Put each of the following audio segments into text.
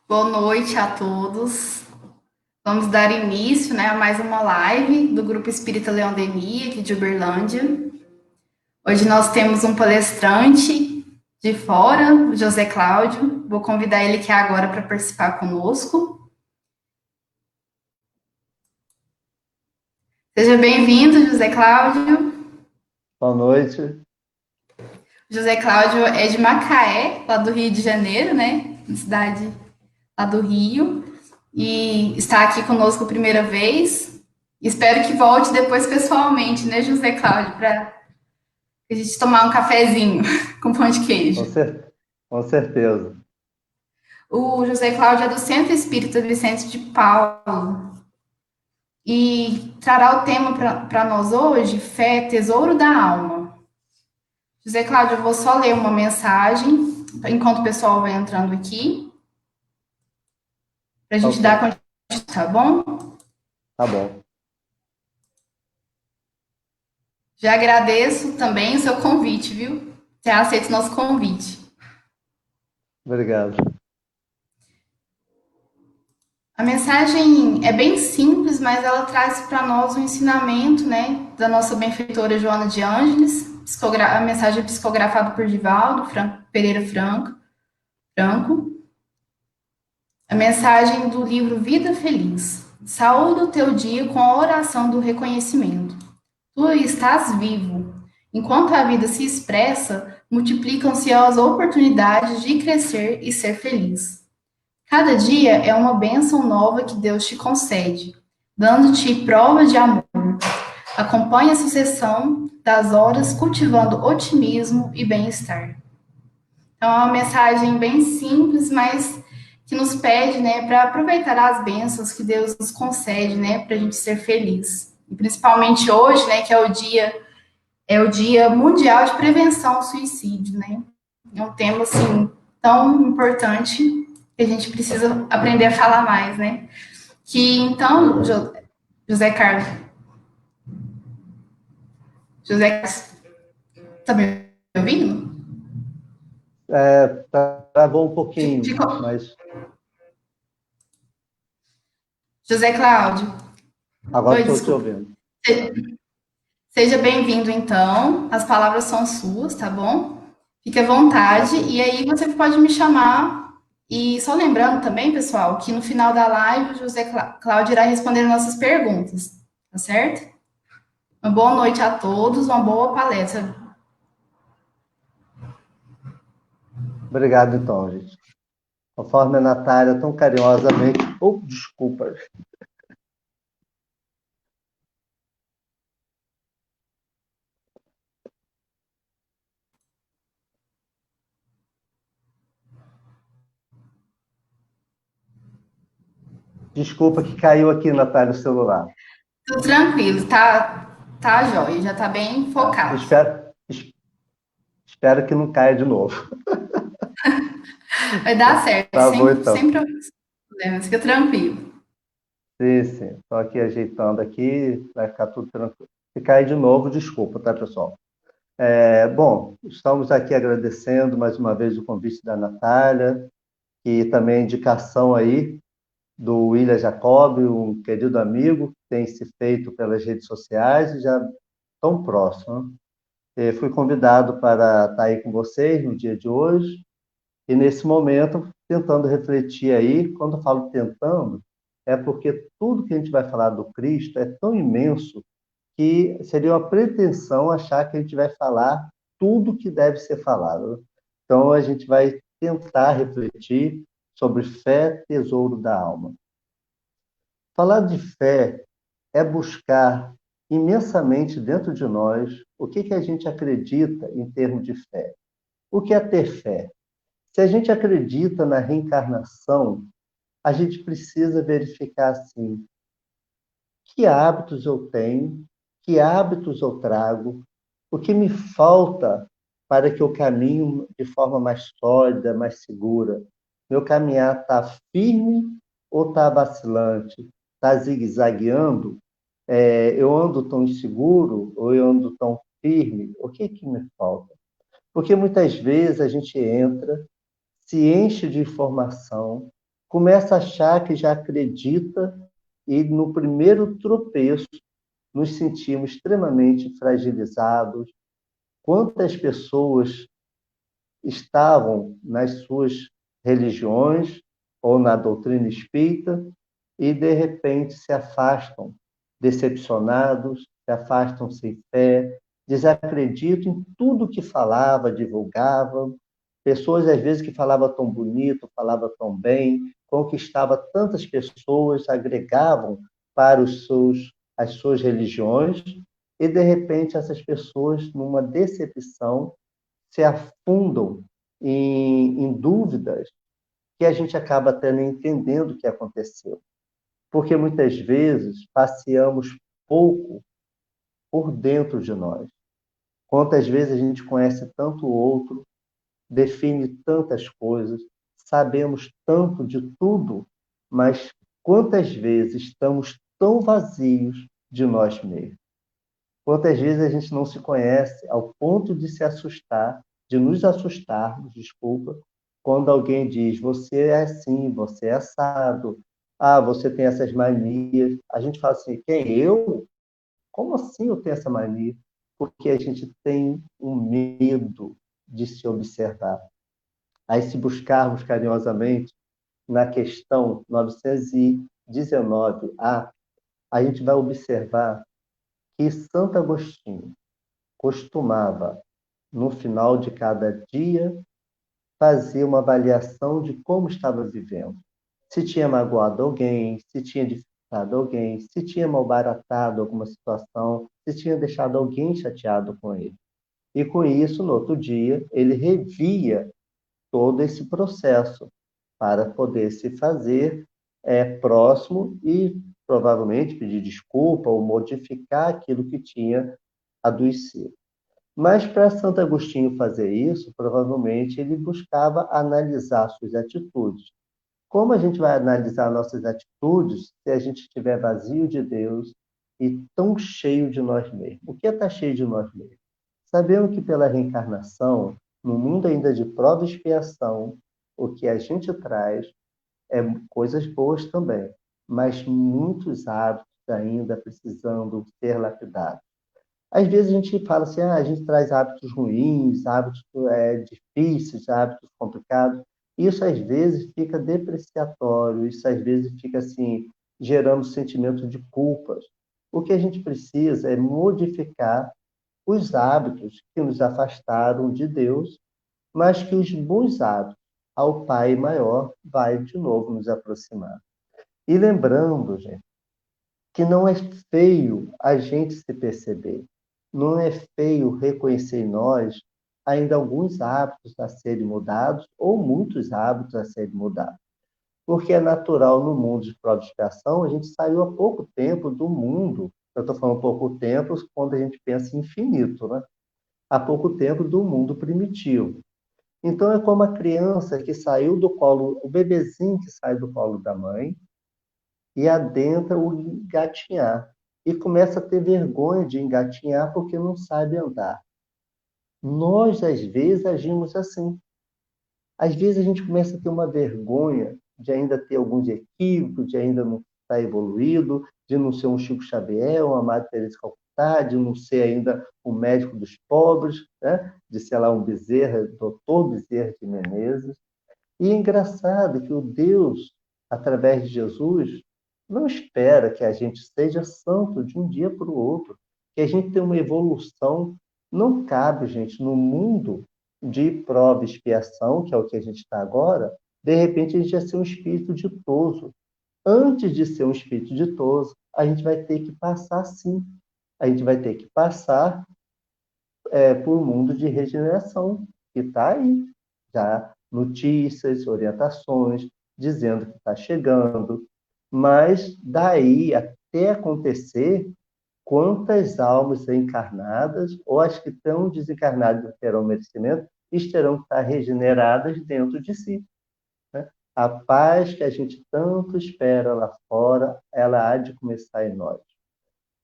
Boa noite a todos. Vamos dar início, né, a mais uma live do Grupo Espírita Leão Denis, aqui de Uberlândia. Hoje nós temos um palestrante de fora, o José Cláudio. Vou convidar ele aqui agora para participar conosco. Seja bem-vindo, José Cláudio. Boa noite. José Cláudio é de Macaé, lá do Rio de Janeiro, né, cidade lá do Rio, e está aqui conosco a primeira vez. Espero que volte depois pessoalmente, né, José Cláudio, para a gente tomar um cafezinho com pão de Com, queijo. cer- com certeza. O José Cláudio é do Centro Espírita Vicente de Paulo e trará o tema para nós hoje, Fé, Tesouro da Alma. José Cláudio, eu vou só ler uma mensagem enquanto o pessoal vai entrando aqui, para a gente Ok, dar continuidade, tá bom? tá bom. Já agradeço também o seu convite, viu? Você aceita o nosso convite. Obrigado. A mensagem é bem simples, mas ela traz para nós um ensinamento, né, da nossa benfeitora Joana de Ângeles. A mensagem é psicografada por Divaldo Pereira Franco. A mensagem do livro Vida Feliz. Saúde o teu dia com a oração do reconhecimento. Tu estás vivo. Enquanto a vida se expressa, multiplicam-se as oportunidades de crescer e ser feliz. Cada dia é uma bênção nova que Deus te concede, dando-te prova de amor. Acompanhe a sucessão das horas cultivando otimismo e bem-estar. Então, é uma mensagem bem simples, mas que nos pede, né, para aproveitar as bênçãos que Deus nos concede, né, para a gente ser feliz. E principalmente hoje, né, que é o dia mundial de prevenção ao suicídio, né? É um tema assim tão importante que a gente precisa aprender a falar mais, né? Que então, José Carlos, José Carlos, tá me ouvindo? Travou um pouquinho, Ficou. mas José Cláudio, agora oi, estou te desculpa. ouvindo. Seja bem-vindo, então. As palavras são suas, tá bom? Fique à vontade. Ok. E aí você pode me chamar. E só lembrando também, pessoal, que no final da live o José Cláudio irá responder nossas perguntas, tá certo? Uma boa noite a todos, uma boa palestra. Obrigado, então, gente. Conforme a Natália tão carinhosamente. Oh, desculpa. Desculpa que caiu aqui, Natália, o celular. Tudo tranquilo, tá jóia, já tá bem Tá? focado. Espero que não caia de novo. Vai dar certo, Tá bom, sem então. problemas, fica tranquilo. Sim, sim. Estou aqui ajeitando aqui, vai ficar tudo tranquilo. Se cair de novo, desculpa, tá, pessoal? Bom, estamos aqui agradecendo mais uma vez o convite da Natália e também a indicação aí do William Jacob, um querido amigo que tem se feito pelas redes sociais e já tão próximo, né? Fui convidado para estar aí com vocês no dia de hoje e nesse momento tentando refletir aí. Quando eu falo tentando, é porque tudo que a gente vai falar do Cristo é tão imenso que seria uma pretensão achar que a gente vai falar tudo que deve ser falado. Então, a gente vai tentar refletir sobre fé, tesouro da alma. Falar de fé é buscar imensamente dentro de nós o que a gente acredita em termos de fé. O que é ter fé? Se a gente acredita na reencarnação, a gente precisa verificar assim: que hábitos eu tenho, que hábitos eu trago, o que me falta para que eu caminhe de forma mais sólida, mais segura. Meu caminhar está firme ou está vacilante? Está zigue-zagueando? Eu ando tão inseguro ou eu ando tão firme? O que me falta? Porque muitas vezes a gente entra, se enche de informação, começa a achar que já acredita e no primeiro tropeço nos sentimos extremamente fragilizados. Quantas pessoas estavam nas suas religiões ou na doutrina espírita e, de repente, se afastam, decepcionados, se afastam sem fé, desacreditam em tudo que falava, divulgava. Pessoas, às vezes, que falavam tão bonito, falavam tão bem, conquistava tantas pessoas, agregavam para as suas religiões, e, de repente, essas pessoas, numa decepção, se afundam em dúvidas que a gente acaba até não entendendo o que aconteceu. Porque muitas vezes passeamos pouco por dentro de nós. Quantas vezes a gente conhece tanto o outro, define tantas coisas, sabemos tanto de tudo, mas quantas vezes estamos tão vazios de nós mesmos? Quantas vezes a gente não se conhece ao ponto de se assustar, de nos assustarmos, desculpa, quando alguém diz, você é assim, você é assado, ah, você tem essas manias. A gente fala assim, quem, eu? Como assim eu tenho essa mania? Porque a gente tem um medo de se observar. Aí, se buscarmos carinhosamente na questão 919A, a gente vai observar que Santo Agostinho costumava, no final de cada dia, fazer uma avaliação de como estava vivendo. Se tinha magoado alguém, se tinha dificultado alguém, se tinha malbaratado alguma situação, se tinha deixado alguém chateado com ele. E com isso, no outro dia, ele revia todo esse processo para poder se fazer próximo e provavelmente pedir desculpa ou modificar aquilo que tinha adoecido. Mas para Santo Agostinho fazer isso, provavelmente ele buscava analisar suas atitudes. Como a gente vai analisar nossas atitudes se a gente estiver vazio de Deus e tão cheio de nós mesmos? O que é estar cheio de nós mesmos? Sabemos que pela reencarnação, no mundo ainda de prova e expiação, o que a gente traz é coisas boas também, mas muitos hábitos ainda precisando ser lapidados. Às vezes a gente fala assim, a gente traz hábitos ruins, hábitos difíceis, hábitos complicados. Isso às vezes fica depreciatório, isso às vezes fica assim, gerando sentimento de culpas. O que a gente precisa é modificar os hábitos que nos afastaram de Deus, mas que os bons hábitos ao Pai maior vai de novo nos aproximar. E lembrando, gente, que não é feio a gente se perceber, não é feio reconhecer em nós ainda alguns hábitos a serem mudados ou muitos hábitos a serem mudados. Porque é natural no mundo de prova e expiação, a gente saiu há pouco tempo do mundo, eu estou falando pouco tempo quando a gente pensa em infinito, né? Há pouco tempo do mundo primitivo. Então é como a criança que saiu do colo, o bebezinho que sai do colo da mãe, e adentra o engatinhar. E começa a ter vergonha de engatinhar porque não sabe andar. Nós, às vezes, agimos assim. Às vezes, a gente começa a ter uma vergonha de ainda ter alguns equívocos, de ainda não estar evoluído, de não ser um Chico Xavier, uma Madre Teresa de Calcutá, de não ser ainda o médico dos pobres, né? De ser lá um Bezerra, doutor Bezerra de Menezes. E é engraçado que o Deus, através de Jesus, não espera que a gente seja santo de um dia para o outro, que a gente tenha uma evolução. Não cabe, gente, no mundo de prova e expiação, que é o que a gente está agora, de repente a gente vai ser um espírito ditoso. Antes de ser um espírito ditoso, a gente vai ter que passar sim. A gente vai ter que passar por um mundo de regeneração, que está aí. Já notícias, orientações, dizendo que está chegando. Mas daí até acontecer, quantas almas encarnadas, ou as que estão desencarnadas terão merecimento, terão que estar regeneradas dentro de si. Né? A paz que a gente tanto espera lá fora, ela há de começar em nós.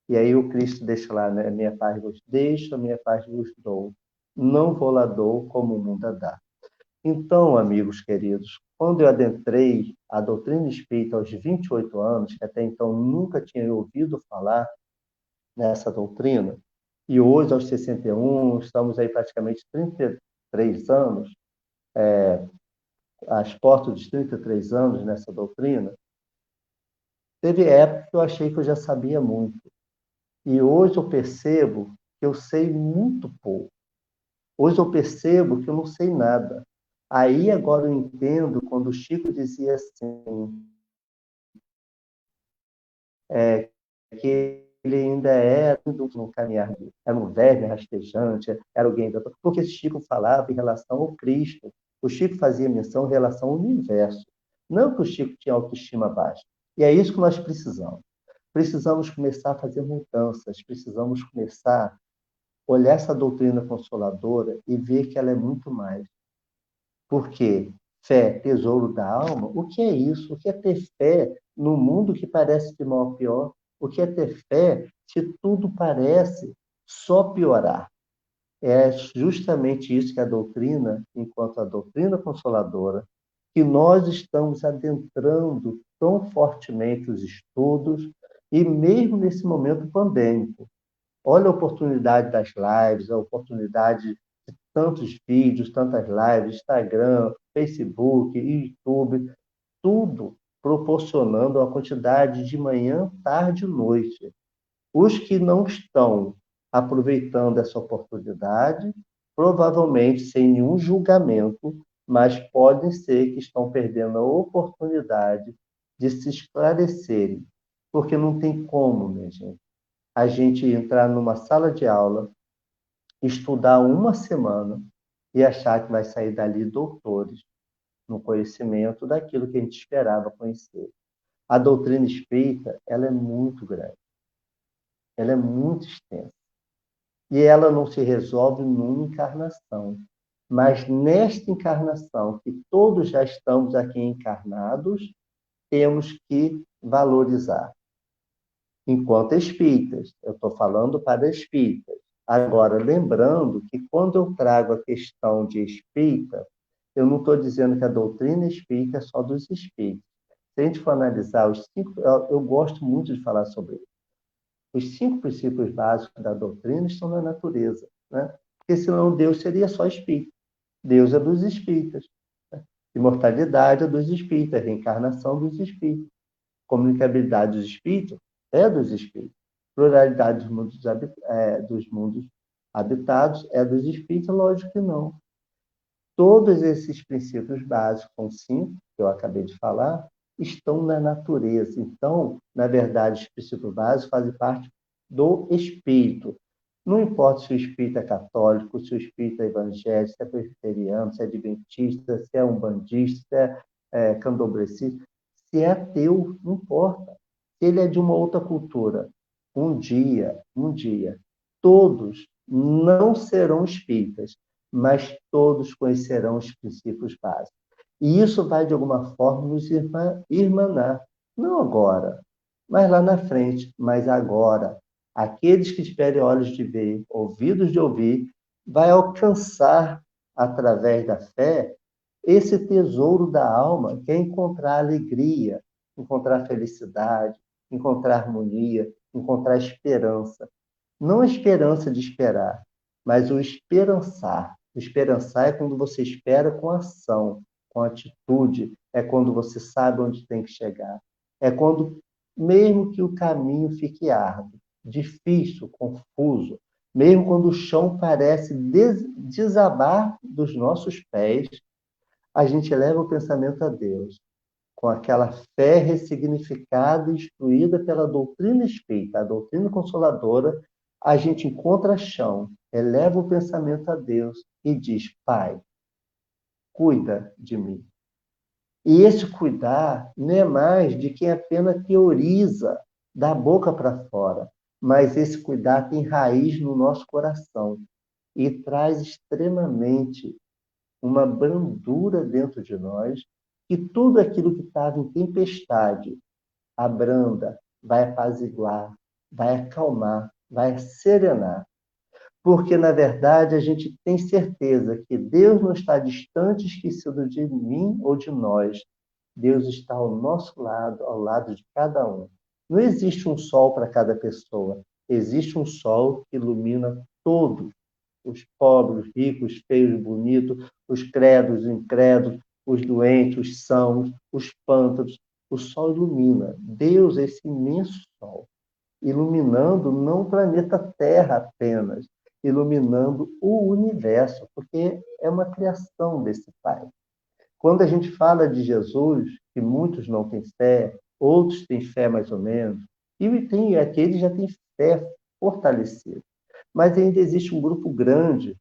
E aí o Cristo deixa lá, né? Minha paz vos deixo, minha paz vos dou. Não vou lá dou como o mundo a dá. Então, amigos queridos, quando eu adentrei a doutrina espírita aos 28 anos, que até então nunca tinha ouvido falar nessa doutrina, e hoje, aos 61, estamos aí praticamente 33 anos, às portas dos 33 anos nessa doutrina, teve época que eu achei que eu já sabia muito. E hoje eu percebo que eu sei muito pouco. Hoje eu percebo que eu não sei nada. Aí agora eu entendo quando o Chico dizia assim, que ele ainda era no caminhar, era um verme rastejante, era alguém da... Porque Chico falava em relação ao Cristo. O Chico fazia menção em relação ao universo. Não que o Chico tinha autoestima baixa. E é isso que nós precisamos. Precisamos começar a fazer mudanças, precisamos começar a olhar essa doutrina consoladora e ver que ela é muito mais. Porque fé, tesouro da alma, o que é isso? O que é ter fé no mundo que parece de mal a pior? O que é ter fé se tudo parece só piorar? É justamente isso que a doutrina, enquanto a doutrina consoladora, que nós estamos adentrando tão fortemente os estudos, e mesmo nesse momento pandêmico. Olha a oportunidade das lives, a oportunidade de tantos vídeos, tantas lives, Instagram, Facebook, YouTube, tudo proporcionando uma quantidade de manhã, tarde e noite. Os que não estão aproveitando essa oportunidade, provavelmente sem nenhum julgamento, mas podem ser que estão perdendo a oportunidade de se esclarecerem, porque não tem como, minha gente, a gente entrar numa sala de aula, estudar uma semana e achar que vai sair dali doutores no conhecimento daquilo que a gente esperava conhecer. A doutrina espírita, ela é muito grande, ela é muito extensa. E ela não se resolve numa encarnação. Mas nesta encarnação, que todos já estamos aqui encarnados, temos que valorizar. Enquanto espíritas, eu estou falando para espíritas. Agora, lembrando que quando eu trago a questão de espírita, eu não estou dizendo que a doutrina espírita é só dos espíritos. Se a gente for analisar os cinco, eu gosto muito de falar sobre isso. Os 5 princípios básicos da doutrina estão na natureza, né? Porque senão Deus seria só espírito. Deus é dos espíritas. Né? Imortalidade é dos espíritos, reencarnação dos espíritos. Comunicabilidade dos espíritos é dos espíritos. Pluralidade dos mundos habitados é dos espíritos? Lógico que não. Todos esses princípios básicos, são 5, que eu acabei de falar, estão na natureza. Então, na verdade, os princípios básicos fazem parte do espírito. Não importa se o espírito é católico, se o espírito é evangélico, se é presbiteriano, se é adventista, se é umbandista, se é candomblecista, se é ateu, não importa. Se ele é de uma outra cultura, um dia, todos não serão espíritas, mas todos conhecerão os princípios básicos. E isso vai, de alguma forma, nos irmanar. Não agora, mas lá na frente, mas agora. Aqueles que tiverem olhos de ver, ouvidos de ouvir, vai alcançar, através da fé, esse tesouro da alma, que é encontrar alegria, encontrar felicidade, encontrar harmonia, encontrar esperança. Não a esperança de esperar, mas o esperançar. O esperançar é quando você espera com ação, com atitude, é quando você sabe onde tem que chegar. É quando, mesmo que o caminho fique árduo, difícil, confuso, mesmo quando o chão parece desabar dos nossos pés, a gente eleva o pensamento a Deus, com aquela fé ressignificada e instruída pela doutrina espírita, a doutrina consoladora, a gente encontra chão, eleva o pensamento a Deus e diz: Pai, cuida de mim. E esse cuidar não é mais de quem apenas teoriza da boca para fora, mas esse cuidar tem raiz no nosso coração e traz extremamente uma brandura dentro de nós, que tudo aquilo que estava em tempestade abranda, vai apaziguar, vai acalmar, vai serenar. Porque, na verdade, a gente tem certeza que Deus não está distante, esquecido de mim ou de nós. Deus está ao nosso lado, ao lado de cada um. Não existe um sol para cada pessoa. Existe um sol que ilumina todos, os pobres, os ricos, os feios, os bonitos, os credos, os incrédulos, os doentes, os sãos, os pântanos. O sol ilumina. Deus é esse imenso sol, iluminando não o planeta Terra apenas, iluminando o universo, porque é uma criação desse Pai. Quando a gente fala de Jesus, que muitos não têm fé, outros têm fé mais ou menos, e tem aqueles que já têm fé fortalecida. Mas ainda existe um grupo grande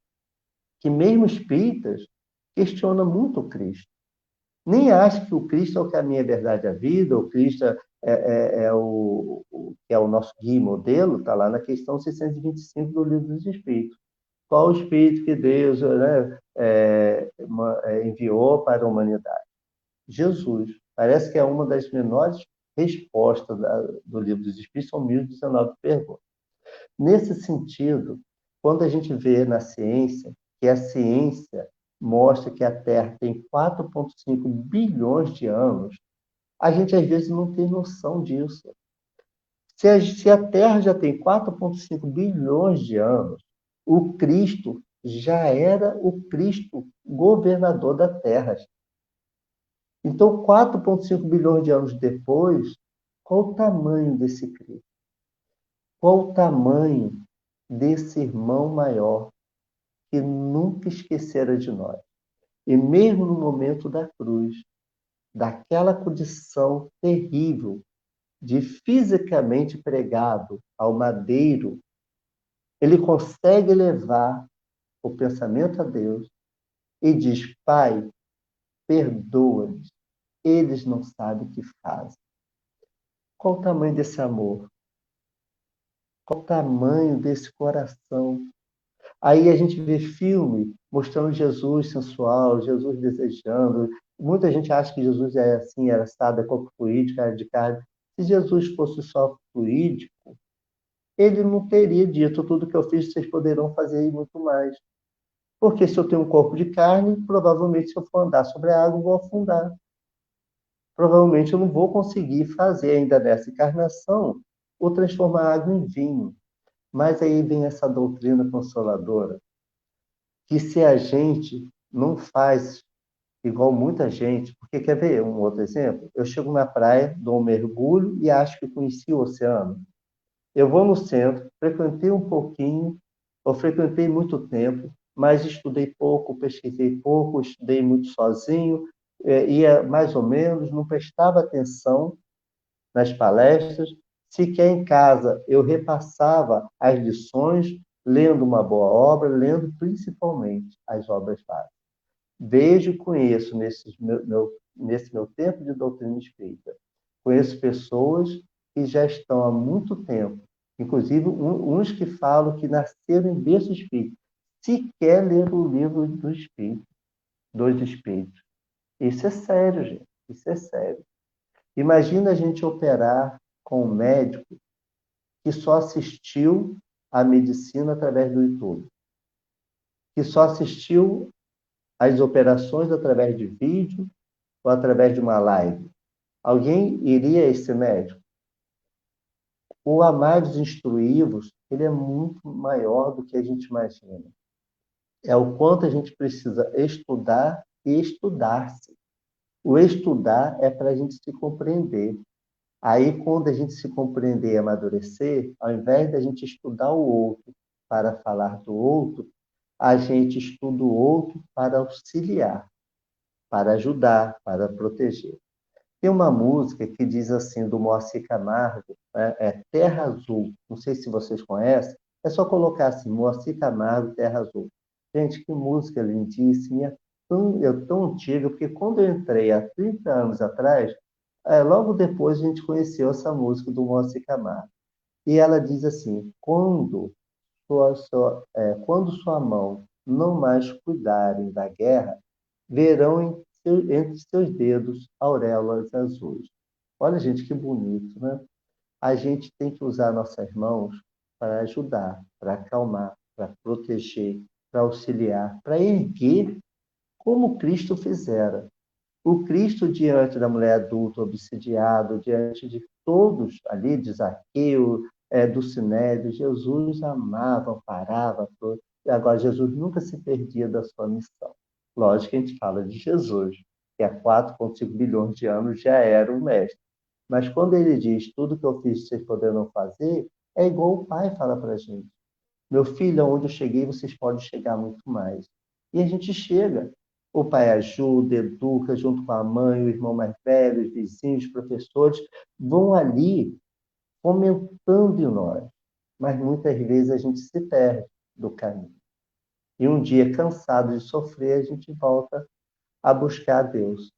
que, mesmo espíritas, questiona muito o Cristo. Nem acha que o Cristo é o caminho, a verdade, a vida, o Cristo que é o nosso guia e modelo, está lá na questão 625 do Livro dos Espíritos. Qual o Espírito que Deus, né, enviou para a humanidade? Jesus. Parece que é uma das menores respostas do Livro dos Espíritos, são 1019 perguntas. Nesse sentido, quando a gente vê na ciência, que a ciência mostra que a Terra tem 4,5 bilhões de anos, a gente às vezes não tem noção disso. Se a Terra já tem 4,5 bilhões de anos, o Cristo já era o Cristo governador da Terra. Então, 4,5 bilhões de anos depois, qual o tamanho desse Cristo? Qual o tamanho desse irmão maior que nunca esquecera de nós? E mesmo no momento da cruz, daquela condição terrível de fisicamente pregado ao madeiro, ele consegue levar o pensamento a Deus e diz: Pai, perdoa-lhes, eles não sabem o que fazem. Qual o tamanho desse amor? Qual o tamanho desse coração? Aí a gente vê filme mostrando Jesus sensual, Jesus desejando. Muita gente acha que Jesus é assim, era assado, é corpo fluídico, era de carne. Se Jesus fosse só fluídico, ele não teria dito: tudo que eu fiz, vocês poderão fazer e muito mais. Porque se eu tenho um corpo de carne, provavelmente se eu for andar sobre a água, eu vou afundar. Provavelmente eu não vou conseguir fazer ainda nessa encarnação ou transformar a água em vinho. Mas aí vem essa doutrina consoladora, que se a gente não faz igual muita gente, porque quer ver um outro exemplo? Eu chego na praia, dou um mergulho e acho que conheci o oceano. Eu vou no centro, frequentei um pouquinho, ou frequentei muito tempo, mas estudei pouco, pesquisei pouco, estudei muito sozinho, ia mais ou menos, não prestava atenção nas palestras. Sequer em casa eu repassava as lições, lendo uma boa obra, lendo principalmente as obras básicas. Vejo e conheço, nesse meu tempo de doutrina espírita, conheço pessoas que já estão há muito tempo, inclusive uns que falam que nasceram em berço espírita, sequer leram o livro do Espírito, dos Espíritos. Isso é sério, gente. Isso é sério. Imagina a gente operar com um médico que só assistiu à medicina através do YouTube, que só assistiu às operações através de vídeo ou através de uma live. Alguém iria a esse médico? O amar dos instruídos, ele é muito maior do que a gente imagina. É o quanto a gente precisa estudar e estudar-se. O estudar é para a gente se compreender. Aí, quando a gente se compreender e amadurecer, ao invés da gente estudar o outro para falar do outro, a gente estuda o outro para auxiliar, para ajudar, para proteger. Tem uma música que diz assim, do Moacir Camargo, né? É Terra Azul. Não sei se vocês conhecem. É só colocar assim, Moacir Camargo, Terra Azul. Gente, que música lindíssima. É tão antiga, porque quando eu entrei há 30 anos atrás, logo depois a gente conheceu essa música do Moacir Camargo. E ela diz assim, quando sua mão não mais cuidarem da guerra, verão entre seus dedos auréolas azuis. Olha, gente, que bonito, né? A gente tem que usar nossas mãos para ajudar, para acalmar, para proteger, para auxiliar, para erguer, como Cristo fizera. O Cristo, diante da mulher adulta, obsidiado, diante de todos ali, de Zaqueu, do Sinédrio, Jesus amava, parava. Agora, Jesus nunca se perdia da sua missão. Lógico que a gente fala de Jesus, que há 4,5 bilhões de anos já era o mestre. Mas quando ele diz, tudo que eu fiz, vocês poderão fazer, é igual o Pai fala para a gente. Meu filho, aonde eu cheguei, vocês podem chegar muito mais. E a gente chega. O pai ajuda, educa, junto com a mãe, o irmão mais velho, os vizinhos, os professores, vão ali fomentando em nós. Mas muitas vezes a gente se perde do caminho. E um dia, cansado de sofrer, a gente volta a buscar a Deus.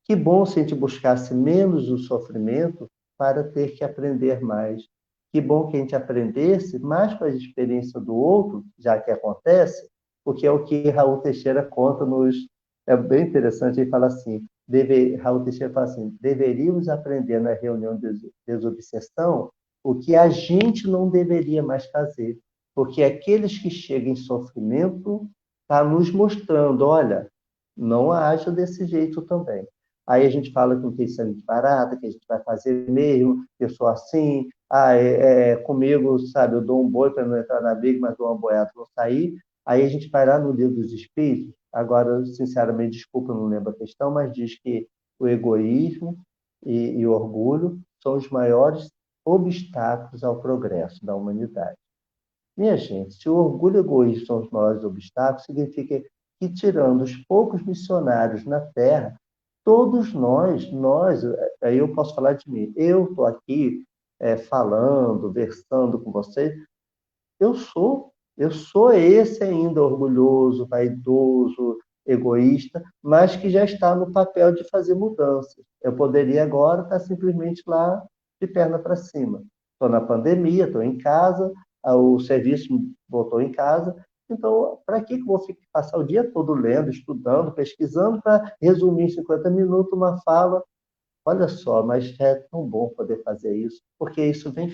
Que bom se a gente buscasse menos o sofrimento para ter que aprender mais. Que bom que a gente aprendesse mais com a experiência do outro, já que acontece, porque é o que Raul Teixeira conta nos... É bem interessante, ele fala assim, Raul Teixeira fala assim, deveríamos aprender na reunião de desobsessão o que a gente não deveria mais fazer, porque aqueles que chegam em sofrimento está nos mostrando, olha, não haja desse jeito também. Aí a gente fala que não tem sangue de barata, que a gente vai fazer mesmo, que eu sou assim, comigo, sabe, eu dou um boi para não entrar na briga, mas dou uma boiada para não sair. Aí a gente vai lá no livro dos Espíritos, agora, sinceramente, desculpa, eu não lembro a questão, mas diz que o egoísmo e o orgulho são os maiores obstáculos ao progresso da humanidade. Minha gente, se o orgulho e o egoísmo são os maiores obstáculos, significa que, tirando os poucos missionários na Terra, todos nós, aí eu posso falar de mim, eu estou aqui falando, versando com vocês, eu sou esse ainda orgulhoso, vaidoso, egoísta, mas que já está no papel de fazer mudanças. Eu poderia agora estar simplesmente lá de perna para cima. Estou na pandemia, estou em casa, o serviço voltou em casa, então, para que eu vou passar o dia todo lendo, estudando, pesquisando, para resumir em 50 minutos uma fala? Olha só, mas é tão bom poder fazer isso, porque isso vem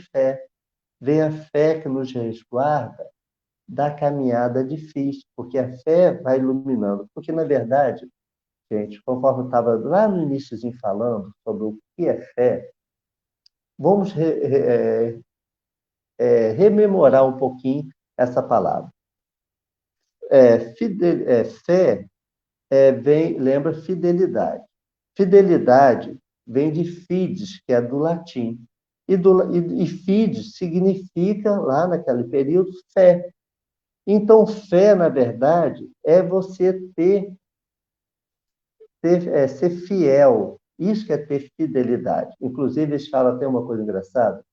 a fé que nos resguarda da caminhada difícil, porque a fé vai iluminando. Porque, na verdade, gente, conforme eu estava lá no iníciozinho falando sobre o que é fé, vamos rememorar um pouquinho essa palavra. Fé lembra fidelidade. Fidelidade vem de fides, que é do latim. E fides significa, lá naquele período, fé. Então, fé, na verdade, é você ser fiel. Isso que é ter fidelidade. Inclusive, eles falam até uma coisa engraçada,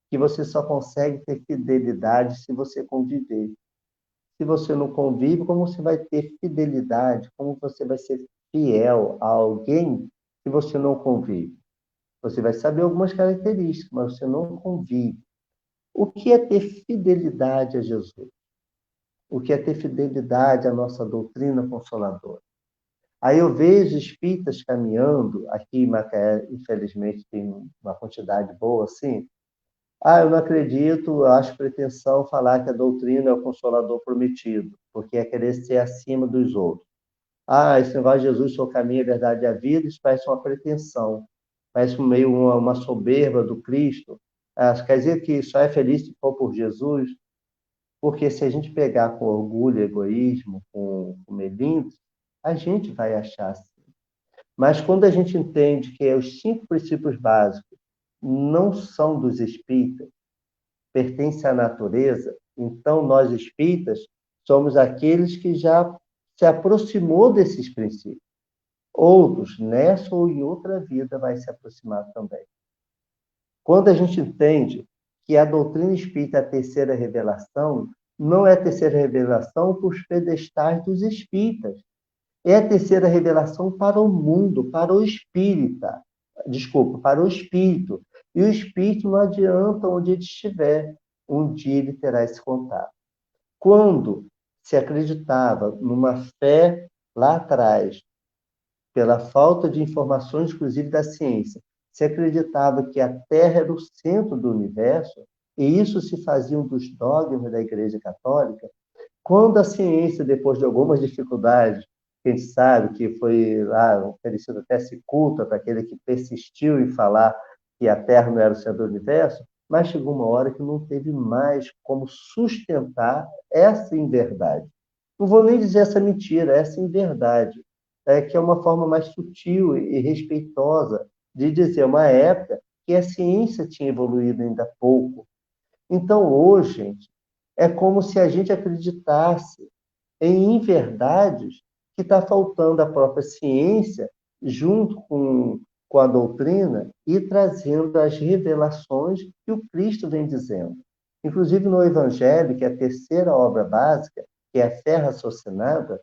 que você só consegue ter fidelidade se você conviver. Se você não convive, como você vai ter fidelidade? Como você vai ser fiel a alguém se você não convive? Você vai saber algumas características, mas você não convive. O que é ter fidelidade a Jesus? O que é ter fidelidade à nossa doutrina consoladora? Aí eu vejo espíritas caminhando, aqui em Macaé, infelizmente, tem uma quantidade boa assim. Eu não acredito, eu acho pretensão falar que a doutrina é o consolador prometido, porque é querer ser acima dos outros. Esse negócio de Jesus, seu caminho, a verdade e a vida, isso parece uma pretensão, parece meio uma soberba do Cristo. Quer dizer que só é feliz se for por Jesus, porque se a gente pegar com orgulho, egoísmo, com melindres, a gente vai achar assim. Mas quando a gente entende que os 5 princípios básicos não são dos espíritas, pertencem à natureza, então nós espíritas somos aqueles que já se aproximou desses princípios. Outros, nessa ou em outra vida, vai se aproximar também. Quando a gente entende que a doutrina espírita é a terceira revelação, não é a terceira revelação para os pedestais dos espíritas. É a terceira revelação para o mundo, para o espírita. Desculpa, para o espírito. E o espírito não adianta onde ele estiver. Um dia ele terá esse contato. Quando se acreditava numa fé lá atrás, pela falta de informações, inclusive da ciência, se acreditava que a Terra era o centro do universo, e isso se fazia um dos dogmas da Igreja Católica, Quando a ciência, depois de algumas dificuldades, que a gente sabe que foi lá oferecido até sepulta para aquele que persistiu em falar que a Terra não era o centro do universo, mas chegou uma hora que não teve mais como sustentar essa inverdade. Não vou nem dizer essa mentira, essa inverdade, que é uma forma mais sutil e respeitosa de dizer uma época que a ciência tinha evoluído ainda pouco. Então, hoje, gente, é como se a gente acreditasse em inverdades que está faltando a própria ciência, junto com a doutrina, e trazendo as revelações que o Cristo vem dizendo. Inclusive no Evangelho, que é a terceira obra básica, que é a fé raciocinada,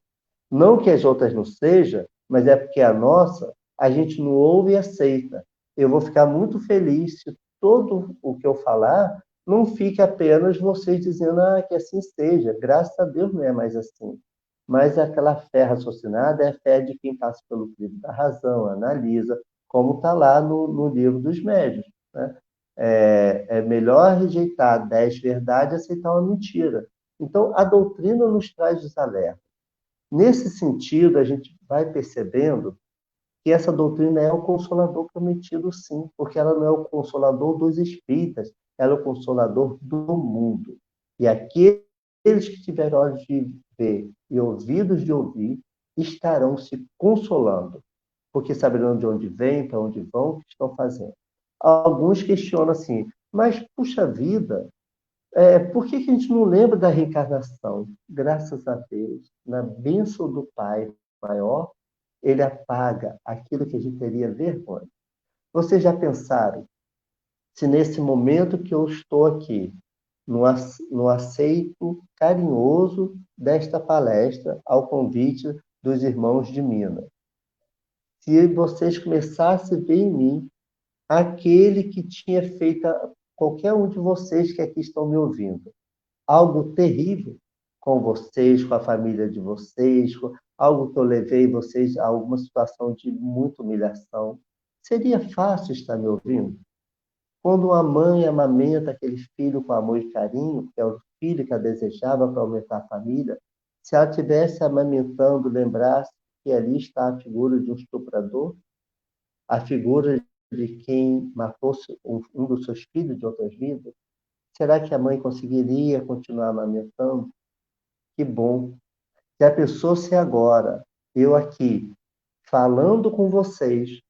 não que as outras não sejam, mas é porque a nossa, a gente não ouve e aceita. Eu vou ficar muito feliz se todo o que eu falar não fique apenas vocês dizendo que assim seja. Graças a Deus não é mais assim. Mas aquela fé raciocinada é a fé de quem passa pelo crivo da razão, analisa, como está lá no livro dos médios. Né? É melhor rejeitar 10 verdades e aceitar uma mentira. Então, a doutrina nos traz os alertas. Nesse sentido, a gente vai percebendo que essa doutrina é o consolador prometido, sim, porque ela não é o consolador dos espíritas, ela é o consolador do mundo. E aqueles que tiverem olhos de ver e ouvidos de ouvir estarão se consolando, porque saberão de onde vêm, para onde vão, o que estão fazendo. Alguns questionam assim, mas puxa vida, por que que a gente não lembra da reencarnação? Graças a Deus, na bênção do Pai maior, ele apaga aquilo que a gente teria vergonha. Vocês já pensaram se nesse momento que eu estou aqui, no aceito carinhoso desta palestra, ao convite dos irmãos de Minas, se vocês começassem a ver em mim aquele que tinha feito qualquer um de vocês que aqui estão me ouvindo, algo terrível com vocês, com a família de vocês, algo que eu levei vocês a alguma situação de muita humilhação. Seria fácil estar me ouvindo? Quando uma mãe amamenta aquele filho com amor e carinho, que é o filho que ela desejava para aumentar a família, se ela estivesse amamentando, lembrasse que ali está a figura de um estuprador, a figura de quem matou um dos seus filhos de outras vidas, será que a mãe conseguiria continuar amamentando? Que bom. Já pensou se agora, eu aqui, falando com vocês,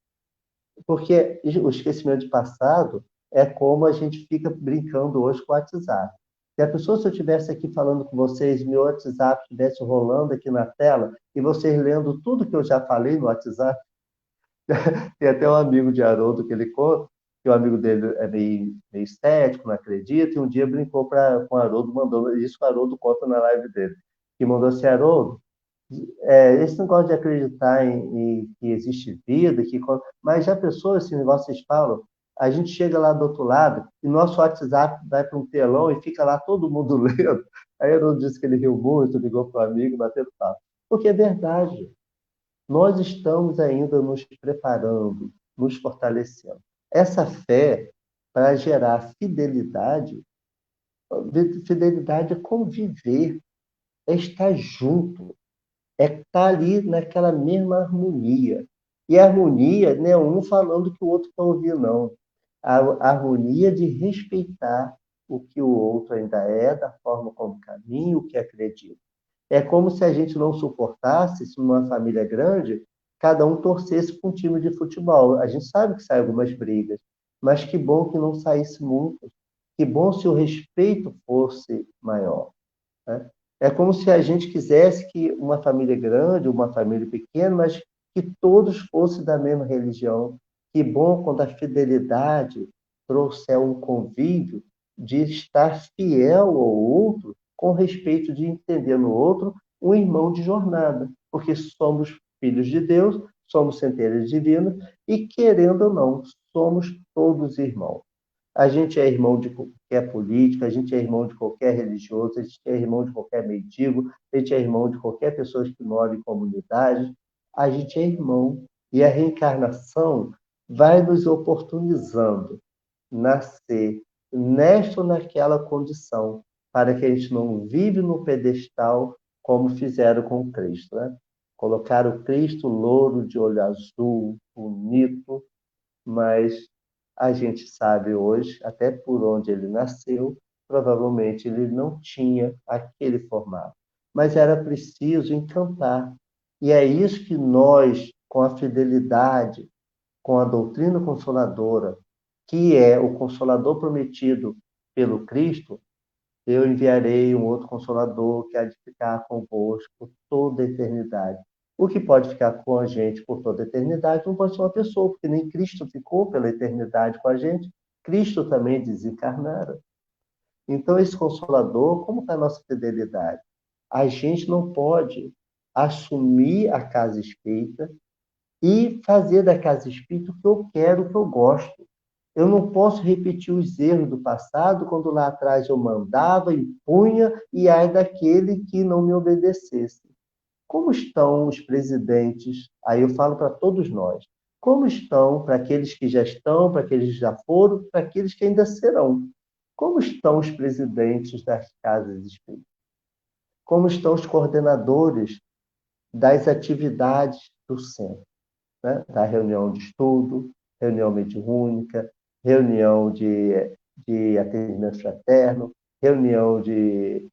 porque o esquecimento de passado é como a gente fica brincando hoje com o WhatsApp. Já pensou se eu estivesse aqui falando com vocês, meu WhatsApp estivesse rolando aqui na tela, e vocês lendo tudo que eu já falei no WhatsApp? Tem até um amigo de Haroldo que ele conta, que o amigo dele é meio cético, não acredita, e um dia brincou com o Haroldo, mandou isso, o Haroldo conta na live dele, que mandou assim, Haroldo, esse negócio de acreditar em que existe vida, mas já pensou esse negócio que vocês falam? A gente chega lá do outro lado e nosso WhatsApp vai para um telão e fica lá todo mundo lendo. Aí Haroldo disse que ele riu muito, ligou para o amigo, bateu papo. Porque é verdade. Nós estamos ainda nos preparando, nos fortalecendo. Essa fé, para gerar fidelidade, fidelidade é conviver, é estar junto, é estar ali naquela mesma harmonia. E a harmonia não é um falando que o outro quer ouvir, não. A harmonia de respeitar o que o outro ainda é, da forma como caminha, o que acredita. É como se a gente não suportasse, se numa família grande, cada um torcesse para um time de futebol. A gente sabe que saem algumas brigas, mas que bom que não saísse muito. Que bom se o respeito fosse maior. Né? É como se a gente quisesse que uma família grande, uma família pequena, mas que todos fossem da mesma religião. Que bom quando a fidelidade trouxer um convívio de estar fiel ao outro, com respeito de entender no outro um irmão de jornada, porque somos filhos de Deus, somos centelhas divinas e, querendo ou não, somos todos irmãos. A gente é irmão de qualquer político, a gente é irmão de qualquer religioso, a gente é irmão de qualquer mendigo, a gente é irmão de qualquer pessoa que mora em comunidade. A gente é irmão. E a reencarnação vai nos oportunizando nascer nesta ou naquela condição, para que a gente não vive no pedestal como fizeram com Cristo, né? Colocaram o Cristo louro de olho azul, bonito, mas a gente sabe hoje, até por onde ele nasceu, provavelmente ele não tinha aquele formato. Mas era preciso encantar. E é isso que nós, com a fidelidade, com a doutrina consoladora, que é o consolador prometido pelo Cristo, eu enviarei um outro consolador que há de ficar convosco por toda a eternidade. O que pode ficar com a gente por toda a eternidade não pode ser uma pessoa, porque nem Cristo ficou pela eternidade com a gente, Cristo também desencarnara. Então, esse consolador, como está a nossa fidelidade? A gente não pode assumir a casa espírita e fazer da casa espírita o que eu quero, o que eu gosto. Eu não posso repetir os erros do passado, quando lá atrás eu mandava, impunha, e ai daquele que não me obedecesse. Como estão os presidentes? Aí eu falo para todos nós. Como estão para aqueles que já estão, para aqueles que já foram, para aqueles que ainda serão? Como estão os presidentes das casas espíritas? Como estão os coordenadores das atividades do centro, né? Da reunião de estudo, reunião mediúnica, reunião de atendimento fraterno, reunião de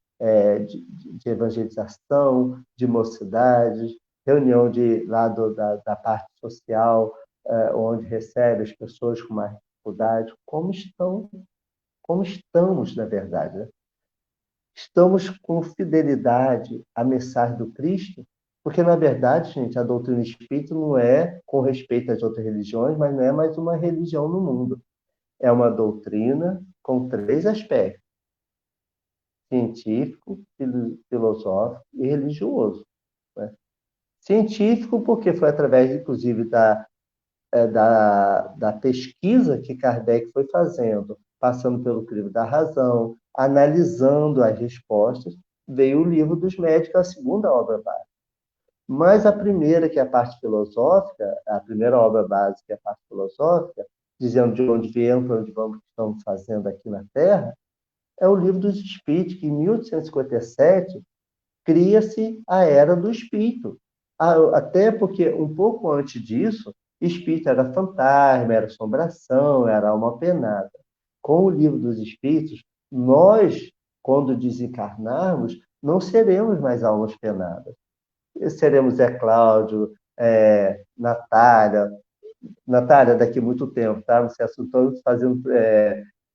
evangelização, de mocidades, reunião da parte social, onde recebe as pessoas com mais dificuldade. Como estamos, na verdade, né? Estamos com fidelidade à mensagem do Cristo, porque, na verdade, gente, a doutrina espírita não é com respeito às outras religiões, mas não é mais uma religião no mundo. É uma doutrina com três aspectos: científico, filosófico e religioso, né? Científico, porque foi através, inclusive, da pesquisa que Kardec foi fazendo, passando pelo crivo da razão, analisando as respostas, veio o livro dos médicos, a segunda obra básica. Mas a primeira, que é a parte filosófica, a primeira obra básica, que é a parte filosófica, dizendo de onde viemos, para onde vamos, o que estamos fazendo aqui na Terra, é o livro dos Espíritos, que em 1857 cria-se a Era do Espírito. Até porque, um pouco antes disso, espírito era fantasma, era assombração, era alma penada. Com o livro dos Espíritos, nós, quando desencarnarmos, não seremos mais almas penadas. Seremos Zé Cláudio, Natália. Natália, daqui a muito tempo, tá? Não se assustou fazendo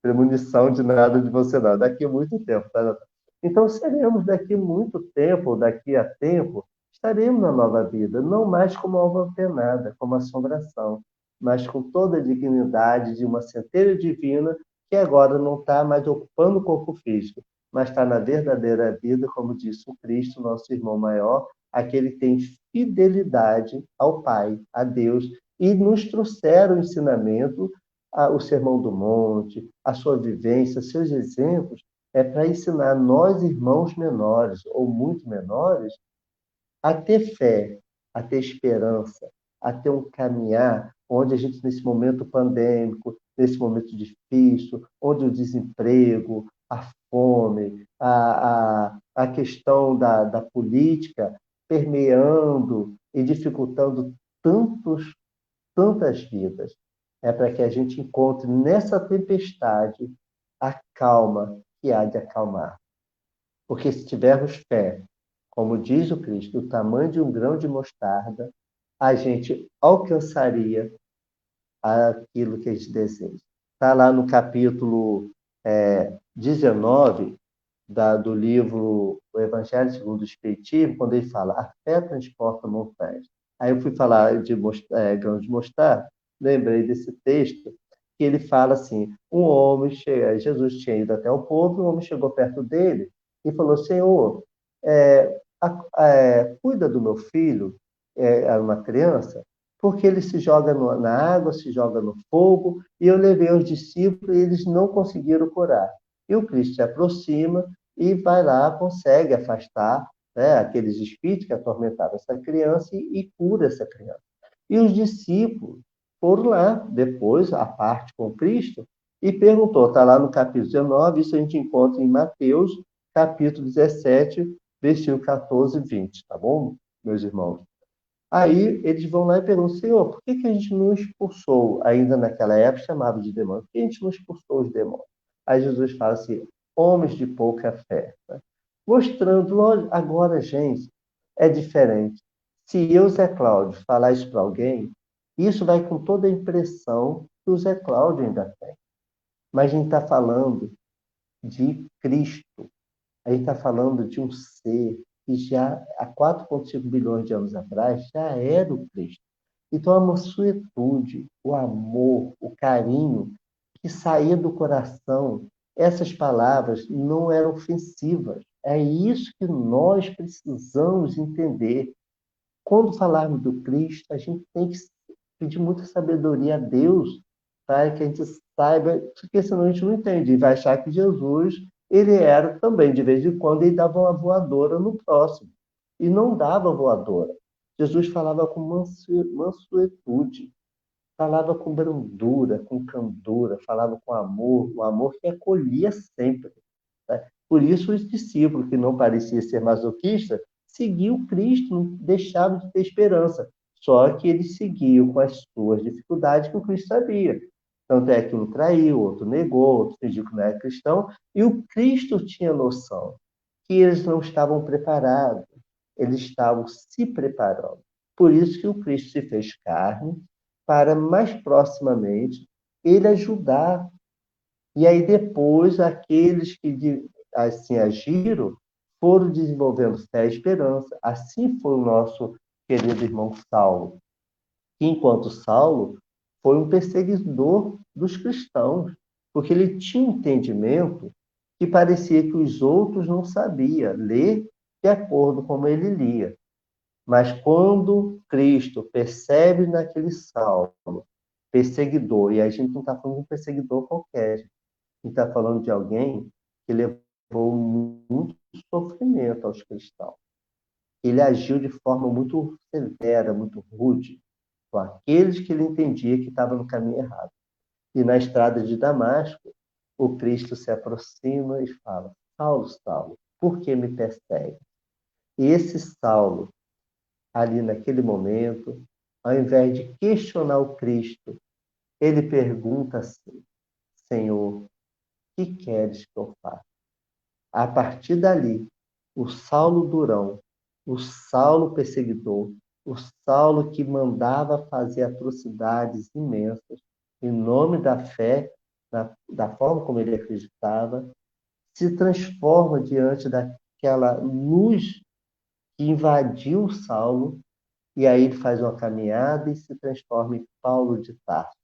premonição de nada de você, não. Daqui a muito tempo, tá, Natália? Então, seremos daqui a muito tempo, daqui a tempo, estaremos na nova vida, não mais como alma penada, como assombração, mas com toda a dignidade de uma centelha divina que agora não está mais ocupando o corpo físico, mas está na verdadeira vida, como disse o Cristo, nosso irmão maior, aquele que tem fidelidade ao Pai, a Deus, e nos trouxeram o ensinamento, o Sermão do Monte, a sua vivência, seus exemplos, para ensinar nós, irmãos menores ou muito menores, a ter fé, a ter esperança, a ter um caminhar onde a gente, nesse momento pandêmico, nesse momento difícil, onde o desemprego, a fome, a questão da política permeando e dificultando tantas vidas, é para que a gente encontre nessa tempestade a calma que há de acalmar. Porque se tivermos fé, como diz o Cristo, do tamanho de um grão de mostarda, a gente alcançaria aquilo que a gente deseja. Está lá no capítulo 19 do livro O Evangelho segundo o Espiritismo, quando ele fala: a fé transporta montanhas. Aí eu fui falar de grão de mostarda, lembrei desse texto, que ele fala assim: Jesus tinha ido até o povo, um homem chegou perto dele e falou: Senhor, cuida do meu filho, era uma criança, porque ele se joga na água, se joga no fogo, e eu levei os discípulos e eles não conseguiram curar. E o Cristo se aproxima e vai lá, consegue afastar, né, aqueles espíritos que atormentavam essa criança e cura essa criança. E os discípulos foram lá, depois, à parte com Cristo, e perguntou, está lá no capítulo 19, isso a gente encontra em Mateus, capítulo 17, versículo 14 e 20, tá bom, meus irmãos? Aí eles vão lá e perguntam, Senhor, por que que a gente não expulsou, ainda naquela época chamava de demônio, por que a gente não expulsou os demônios? Aí Jesus fala assim, homens de pouca fé. Tá? Mostrando, olha, agora, gente, é diferente. Se eu, Zé Cláudio, falar isso para alguém, isso vai com toda a impressão que o Zé Cláudio ainda tem. Mas a gente está falando de Cristo. A gente está falando de um ser que já há 4,5 bilhões de anos atrás já era o Cristo. Então, a mansuetude, o amor, o carinho que saía do coração, essas palavras não eram ofensivas. É isso que nós precisamos entender. Quando falarmos do Cristo, a gente tem que pedir muita sabedoria a Deus para que a gente saiba, porque senão a gente não entende e vai achar que Jesus, ele era também, de vez em quando, ele dava uma voadora no próximo. E não dava voadora. Jesus falava com mansuetude, falava com brandura, com candura, falava com amor, um amor que acolhia sempre. Né? Por isso, os discípulos, que não pareciam ser masoquistas, seguiam Cristo, não deixavam de ter esperança. Só que eles seguiam com as suas dificuldades que o Cristo sabia. Tanto é que um traiu, outro negou, outro fingiu que não era cristão, e o Cristo tinha noção que eles não estavam preparados, eles estavam se preparando. Por isso que o Cristo se fez carne, para mais proximamente ele ajudar. E aí depois aqueles que assim agiram foram desenvolvendo fé e esperança. Assim foi o nosso querido irmão Saulo, que enquanto Saulo foi um perseguidor dos cristãos, porque ele tinha um entendimento que parecia que os outros não sabiam ler de acordo com como ele lia. Mas quando Cristo percebe naquele Saulo perseguidor, e a gente não está falando de um perseguidor qualquer, a gente está falando de alguém que levou muito sofrimento aos cristãos. Ele agiu de forma muito severa, muito rude, com aqueles que ele entendia que estavam no caminho errado. E na estrada de Damasco, o Cristo se aproxima e fala, Saulo, Saulo, por que me persegue? E esse Saulo, ali naquele momento, ao invés de questionar o Cristo, ele pergunta assim, Senhor, o que queres que eu faça? A partir dali, o Saulo durão, o Saulo perseguidor, o Saulo que mandava fazer atrocidades imensas, em nome da fé, da forma como ele acreditava, se transforma diante daquela luz que invadiu o Saulo, e aí ele faz uma caminhada e se transforma em Paulo de Tarso.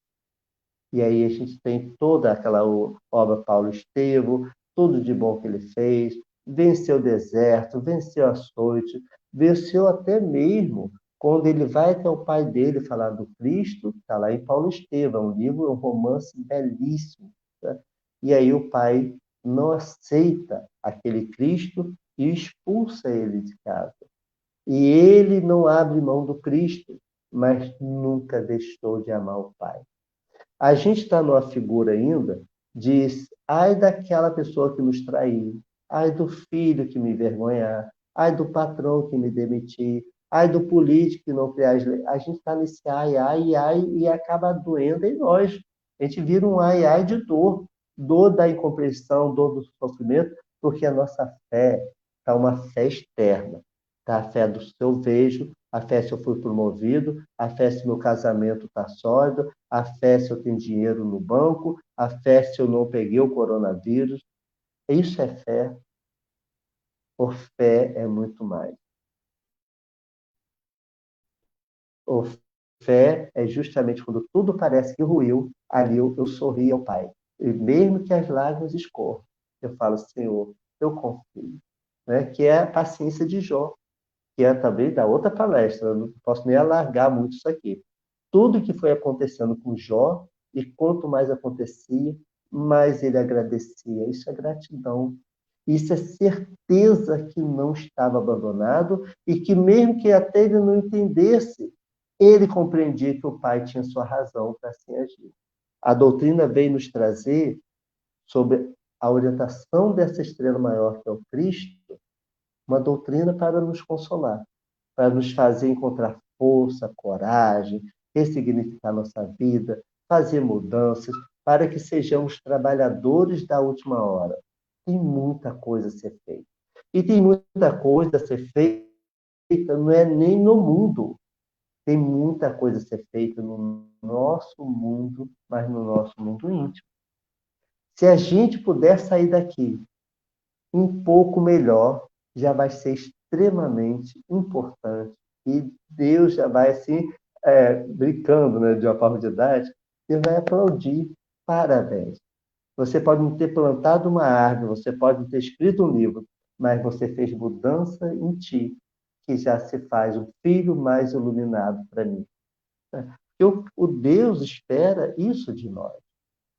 E aí a gente tem toda aquela obra Paulo Estevo, tudo de bom que ele fez, venceu o deserto, venceu a açoite, venceu até mesmo quando ele vai até o pai dele falar do Cristo, está lá em Paulo Estevo, é um livro, um romance belíssimo. Tá? E aí o pai não aceita aquele Cristo e expulsa ele de casa. E ele não abre mão do Cristo, mas nunca deixou de amar o pai. A gente está numa figura ainda de ai daquela pessoa que nos traiu, ai do filho que me envergonhar, ai do patrão que me demitir, ai do político que não criar as leis. A gente está nesse ai, ai, ai e acaba doendo em nós. A gente vira um ai, ai de dor, dor da incompreensão, dor do sofrimento, porque a nossa fé está uma fé externa. Tá? A fé do se eu vejo, a fé se eu fui promovido, a fé se meu casamento está sólido, a fé se eu tenho dinheiro no banco, a fé se eu não peguei o coronavírus. Isso é fé. Por fé é muito mais. O fé é justamente quando tudo parece que ruiu, ali eu sorri ao Pai. E mesmo que as lágrimas escorram, eu falo, Senhor, eu confio. Né? Que é a paciência de Jó, que é também da outra palestra, eu não posso nem alargar muito isso aqui. Tudo que foi acontecendo com Jó, e quanto mais acontecia, mais ele agradecia. Isso é gratidão. Isso é certeza que não estava abandonado e que mesmo que até ele não entendesse, ele compreendia que o Pai tinha sua razão para assim agir. A doutrina veio nos trazer sobre a orientação dessa estrela maior, que é o Cristo, uma doutrina para nos consolar, para nos fazer encontrar força, coragem, ressignificar nossa vida, fazer mudanças, para que sejamos trabalhadores da última hora. Tem muita coisa a ser feita. E tem muita coisa a ser feita, não é nem no mundo. Tem muita coisa a ser feita no nosso mundo, mas no nosso mundo íntimo. Se a gente puder sair daqui um pouco melhor, já vai ser extremamente importante. E Deus já vai, assim, brincando, né, de uma forma didática, Deus vai aplaudir. Parabéns. Você pode não ter plantado uma árvore, você pode não ter escrito um livro, mas você fez mudança em ti, que já se faz um filho mais iluminado para mim. O Deus espera isso de nós.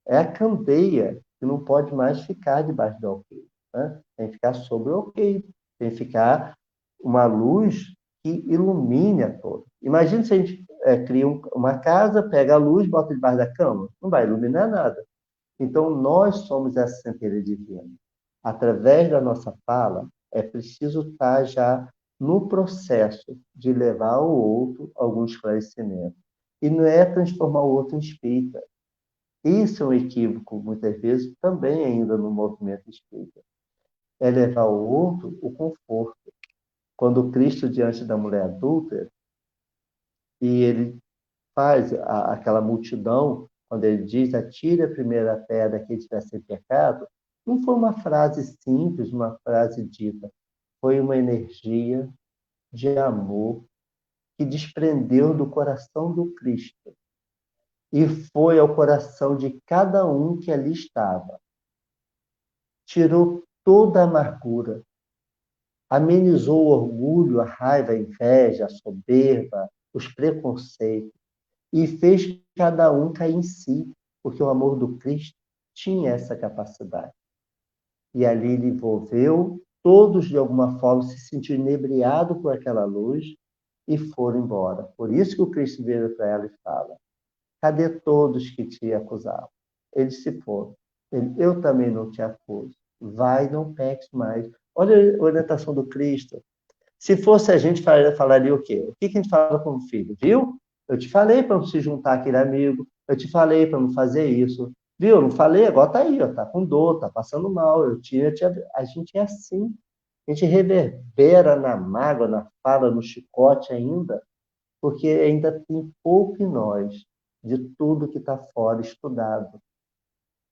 É a candeia que não pode mais ficar debaixo do alqueire, né? Tem que ficar sobre o alqueire, tem que ficar uma luz que ilumine a todos. Imagina se a gente cria uma casa, pega a luz, bota debaixo da cama, não vai iluminar nada. Então, nós somos essa centelha divina. Através da nossa fala, é preciso estar já no processo de levar ao outro algum esclarecimento. E não é transformar o outro em espírita. Isso é um equívoco, muitas vezes, também ainda no movimento espírita. É levar ao outro o conforto. Quando Cristo, diante da mulher adúltera, e ele faz aquela multidão, quando ele diz, atire a primeira pedra que estiver sem pecado, não foi uma frase simples, uma frase dita, foi uma energia de amor que desprendeu do coração do Cristo e foi ao coração de cada um que ali estava. Tirou toda a amargura, amenizou o orgulho, a raiva, a inveja, a soberba, os preconceitos, e fez cada um cair em si, porque o amor do Cristo tinha essa capacidade. E ali ele envolveu, todos de alguma forma se sentiram inebriados por aquela luz e foram embora. Por isso que o Cristo vira para ela e fala, cadê todos que te acusavam? Eles se foram. Eu também não te acuso. Vai, não peques mais. Olha a orientação do Cristo. Se fosse a gente, falaria o quê? O que a gente fala como filho? Viu? Eu te falei para não se juntar aquele amigo. Eu te falei para não fazer isso. Viu? Eu não falei, agora tá aí, ó, tá com dor, tá passando mal. A gente é assim. A gente reverbera na mágoa, na fala, no chicote ainda, porque ainda tem pouco em nós de tudo que está fora estudado.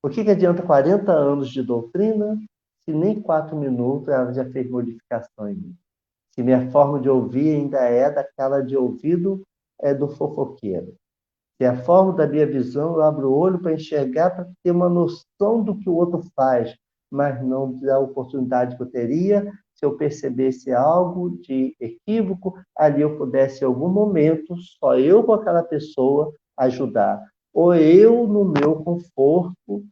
Por que adianta 40 anos de doutrina se nem 4 minutos ela já fez modificação em mim? Se minha forma de ouvir ainda é daquela de ouvido do fofoqueiro. Se a forma da minha visão, eu abro o olho para enxergar, para ter uma noção do que o outro faz, mas não da oportunidade que eu teria se eu percebesse algo de equívoco, ali eu pudesse, em algum momento, só eu com aquela pessoa, ajudar. Ou eu no meu conforto,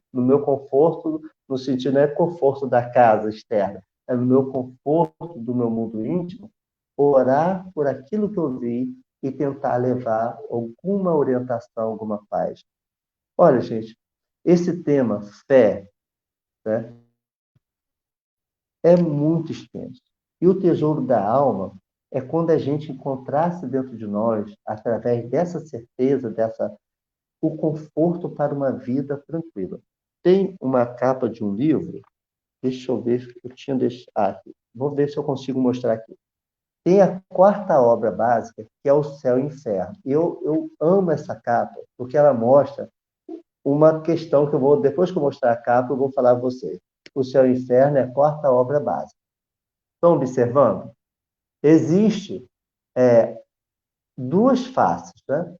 no sentido não é conforto da casa externa, é no meu conforto do meu mundo íntimo, orar por aquilo que eu vi e tentar levar alguma orientação, alguma paz. Olha, gente, esse tema, fé, né, é muito extenso. E o tesouro da alma é quando a gente encontrasse dentro de nós, através dessa certeza, o conforto para uma vida tranquila. Tem uma capa de um livro, deixa eu ver, eu tinha deixado aqui. Vou ver se eu consigo mostrar aqui. Tem a quarta obra básica, que é o Céu e o Inferno. Eu amo essa capa, porque ela mostra uma questão que depois que eu mostrar a capa, eu vou falar a você. O Céu e o Inferno é a quarta obra básica. Estão observando? Existe duas faces, né?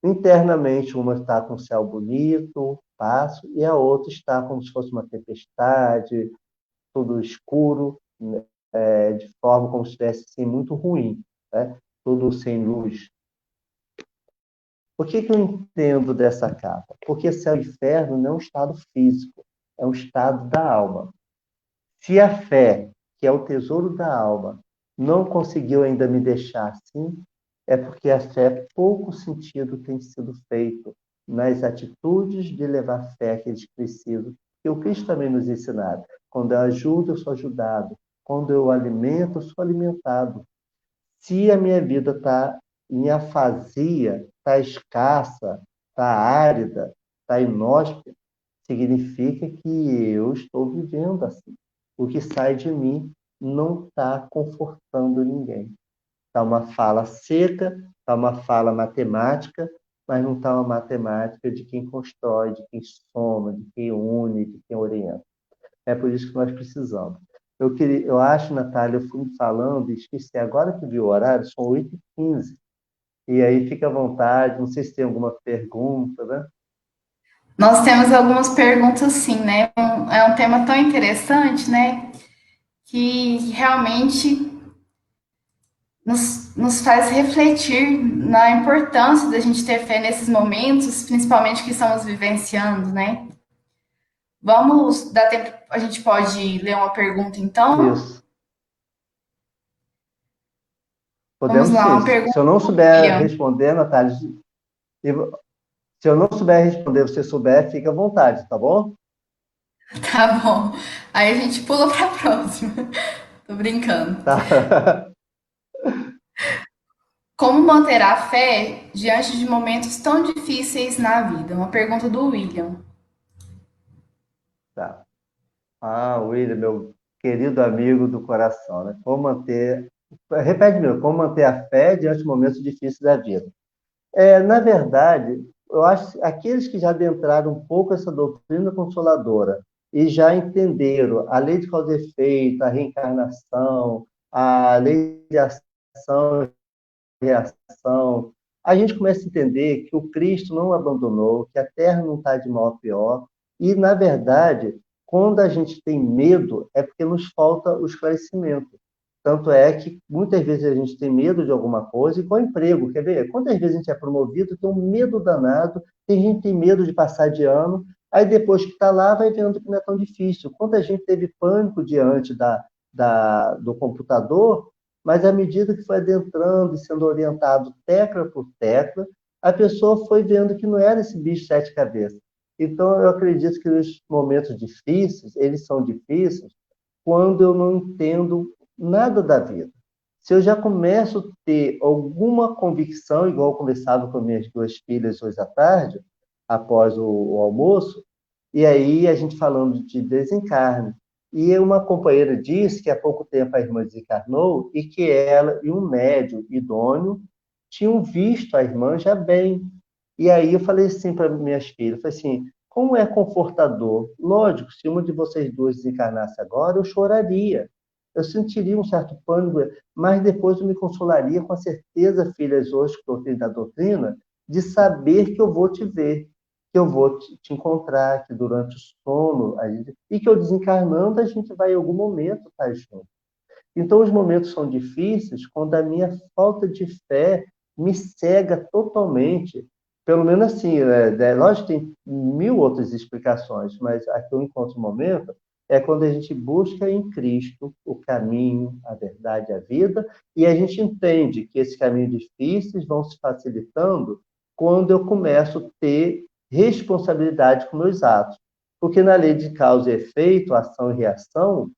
Internamente, uma está com o céu bonito, passo, e a outra está como se fosse uma tempestade, tudo escuro, né? De forma como se estivesse assim, muito ruim, né? Tudo sem luz. Por que eu entendo dessa capa? Porque céu e inferno não é um estado físico, é um estado da alma. Se a fé, que é o tesouro da alma, não conseguiu ainda me deixar assim, é porque a fé, pouco sentido tem sido feito nas atitudes de levar fé que eles precisam porque o Cristo também nos ensinava. Quando eu ajudo, eu sou ajudado. Quando eu alimento, eu sou alimentado. Se a minha vida está em afasia, está escassa, está árida, está inóspita, significa que eu estou vivendo assim. O que sai de mim não está confortando ninguém. Está uma fala seca, está uma fala matemática, mas não está uma matemática de quem constrói, de quem soma, de quem une, de quem orienta. É por isso que nós precisamos. Eu acho, Natália, eu fui falando e esqueci, agora que vi o horário, são 8h15. E aí fica à vontade, não sei se tem alguma pergunta, né? Nós temos algumas perguntas, sim, né? É um tema tão interessante, né? Que realmente nos faz refletir na importância da gente ter fé nesses momentos, principalmente que estamos vivenciando, né? Vamos dar tempo, a gente pode ler uma pergunta, então? Isso. Vamos Podemos lá, sim. uma pergunta Se eu não do souber William. responder, Natália, se eu não souber responder, você souber, fica à vontade, tá bom? Tá bom. Aí a gente pula para a próxima. Tô brincando. Tá. Como manter a fé diante de momentos tão difíceis na vida? Uma pergunta do William. Tá. Ah, William, meu querido amigo do coração, né? Como manter. Repete mesmo, como manter a fé diante de momentos difíceis da vida. Na verdade, eu acho que aqueles que já adentraram um pouco essa doutrina consoladora e já entenderam a lei de causa e efeito, a reencarnação, a lei de ação e reação, a gente começa a entender que o Cristo não abandonou, que a Terra não está de mal a pior, e, na verdade, quando a gente tem medo, é porque nos falta o esclarecimento. Tanto é que muitas vezes a gente tem medo de alguma coisa, igual emprego, quer ver? Quantas vezes a gente é promovido, tem um medo danado, tem gente que tem medo de passar de ano, aí depois que está lá, vai vendo que não é tão difícil. Quanta gente teve pânico diante do computador, mas à medida que foi adentrando e sendo orientado tecla por tecla, a pessoa foi vendo que não era esse bicho sete cabeças. Então, eu acredito que os momentos difíceis, eles são difíceis quando eu não entendo nada da vida. Se eu já começo a ter alguma convicção, igual eu conversava com minhas duas filhas hoje à tarde, após o almoço, e aí a gente falando de desencarne. E uma companheira disse que há pouco tempo a irmã desencarnou e que ela e um médium idôneo tinham visto a irmã já bem. E aí eu falei assim para minhas filhas, falei assim, como é confortador. Lógico, se uma de vocês duas desencarnasse agora, eu choraria. Eu sentiria um certo pânico, mas depois eu me consolaria com a certeza, filhas, hoje que eu tenho da doutrina, de saber que eu vou te ver, que eu vou te encontrar, que durante o sono, e que eu desencarnando, a gente vai em algum momento estar junto. Então, os momentos são difíceis quando a minha falta de fé me cega totalmente. Pelo menos assim, lógico que tem mil outras explicações, mas a que eu encontro no momento é quando a gente busca em Cristo o caminho, a verdade, a vida, e a gente entende que esses caminhos difíceis vão se facilitando quando eu começo a ter responsabilidade com meus atos. Porque na lei de causa e efeito, ação e reação,